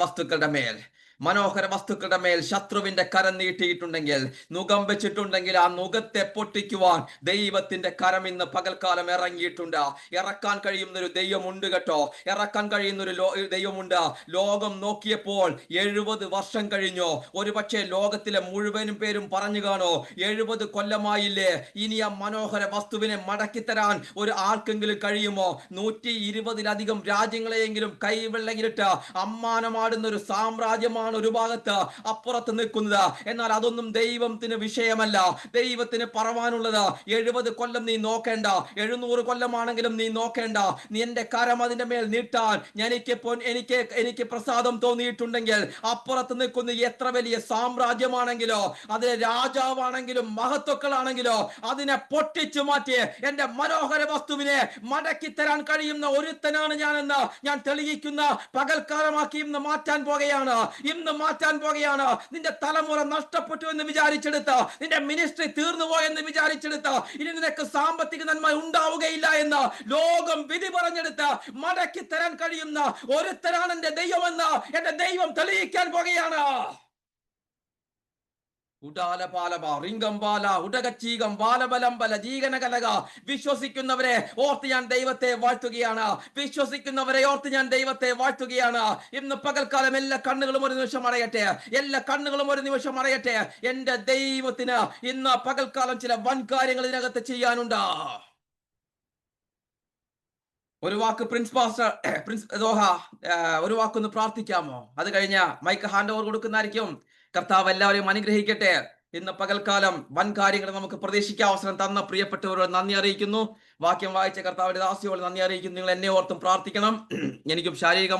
വസ്തുക്കളുടെ മേൽ ശത്രുവിന്റെ കരം നീട്ടിയിട്ടുണ്ടെങ്കിൽ, നുകം വെച്ചിട്ടുണ്ടെങ്കിൽ, ആ നുകത്തെ പൊട്ടിക്കുവാൻ ദൈവത്തിന്റെ കരം ഇന്ന് പകൽക്കാലം ഇറങ്ങിയിട്ടുണ്ട്. ഇറക്കാൻ കഴിയുന്ന ഒരു ദൈവമുണ്ട് കേട്ടോ, ഇറക്കാൻ കഴിയുന്ന ഒരു ദൈവമുണ്ട്. ലോകം നോക്കിയപ്പോൾ 70 വർഷം കഴിഞ്ഞു. ഒരുപക്ഷെ ലോകത്തിലെ മുഴുവനും പേരും പറഞ്ഞു കാണോ, 70 കൊല്ലമായില്ലേ, ഇനി ആ മനോഹര വസ്തുവിനെ മടക്കിത്തരാൻ ഒരു ആർക്കെങ്കിലും കഴിയുമോ? 120-ലധികം രാജ്യങ്ങളെയെങ്കിലും കൈവെള്ളയിലിട്ട് അമ്മാനമാടുന്ന ഒരു സാമ്രാജ്യമാണ് ഒരു ഭാഗത്ത് അപ്പുറത്ത് നിൽക്കുന്നത്. എന്നാൽ അതൊന്നും ദൈവത്തിന് വിഷയമല്ല. ദൈവത്തിന് പറവാനുള്ളത് 70 കൊല്ലം നീ നോക്കേണ്ട, 700 കൊല്ലമാണെങ്കിലും നീ നോക്കേണ്ട. നീ എന്റെ കരം അതിന്റെ മേൽ നീട്ടാൻ എനിക്ക് പ്രസാദം തോന്നിയിട്ടുണ്ടെങ്കിൽ, അപ്പുറത്ത് നിൽക്കുന്ന എത്ര വലിയ സാമ്രാജ്യമാണെങ്കിലോ, അതിലെ രാജാവാണെങ്കിലും മഹത്വക്കളാണെങ്കിലോ, അതിനെ പൊട്ടിച്ചു മാറ്റി എന്റെ മനോഹര വസ്തുവിനെ മടക്കി തരാൻ കഴിയുന്ന ഒരുത്തനാണ് ഞാനെന്ന് ഞാൻ തെളിയിക്കുന്ന പകൽക്കാലമാക്കി ഇന്ന് മാറ്റാൻ പോകുകയാണ്. നിന്റെ തലമുറ നഷ്ടപ്പെട്ടു എന്ന് വിചാരിച്ചെടുത്ത്, നിന്റെ മിനിസ്ട്രി തീർന്നു പോയെന്ന് വിചാരിച്ചെടുത്ത്, ഇനി നിനക്ക് സാമ്പത്തിക നന്മ ഉണ്ടാവുകയില്ല എന്ന് ലോകം വിധി പറഞ്ഞെടുത്ത് മടക്കി തരാൻ കഴിയുന്ന ഒരുത്തനാണ് എന്റെ ദൈവമെന്ന് എന്റെ ദൈവം തെളിയിക്കാൻ പോകുകയാണ്. വിശ്വസിക്കുന്നവരെ ഓർത്ത് ഞാൻ ദൈവത്തെ വാഴ്ത്തുകയാണ്. ഇന്ന് പകൽക്കാലം എല്ലാ കണ്ണുകളും ഒരു നിമിഷം അടയട്ടെ. എന്റെ ദൈവത്തിന് ഇന്ന് പകൽക്കാലം ചില വൻ കാര്യങ്ങൾ ഇതിനകത്ത് ചെയ്യാനുണ്ട്. ഒരു വാക്ക് പ്രിൻസ് ദോഹ ഒരു വാക്കൊന്ന് പ്രാർത്ഥിക്കാമോ? അത് കഴിഞ്ഞ മൈക്ക് ഹാൻഡ് ഓവർ കൊടുക്കുന്നതായിരിക്കും. കർത്താവ് എല്ലാവരെയും അനുഗ്രഹിക്കട്ടെ. ഇന്ന് പകൽക്കാലം വൻ കാര്യങ്ങൾ നമുക്ക് പ്രതീക്ഷിക്കാൻ അവസരം തന്ന പ്രിയപ്പെട്ടവരോട് നന്ദി അറിയിക്കുന്നു. വാക്യം വായിച്ച കർത്താവിന്റെ ദാസിയോട് നന്ദി അറിയിക്കുന്നു. നിങ്ങൾ എന്നെ ഓർത്തും പ്രാർത്ഥിക്കണം. എനിക്കും ശാരീരിക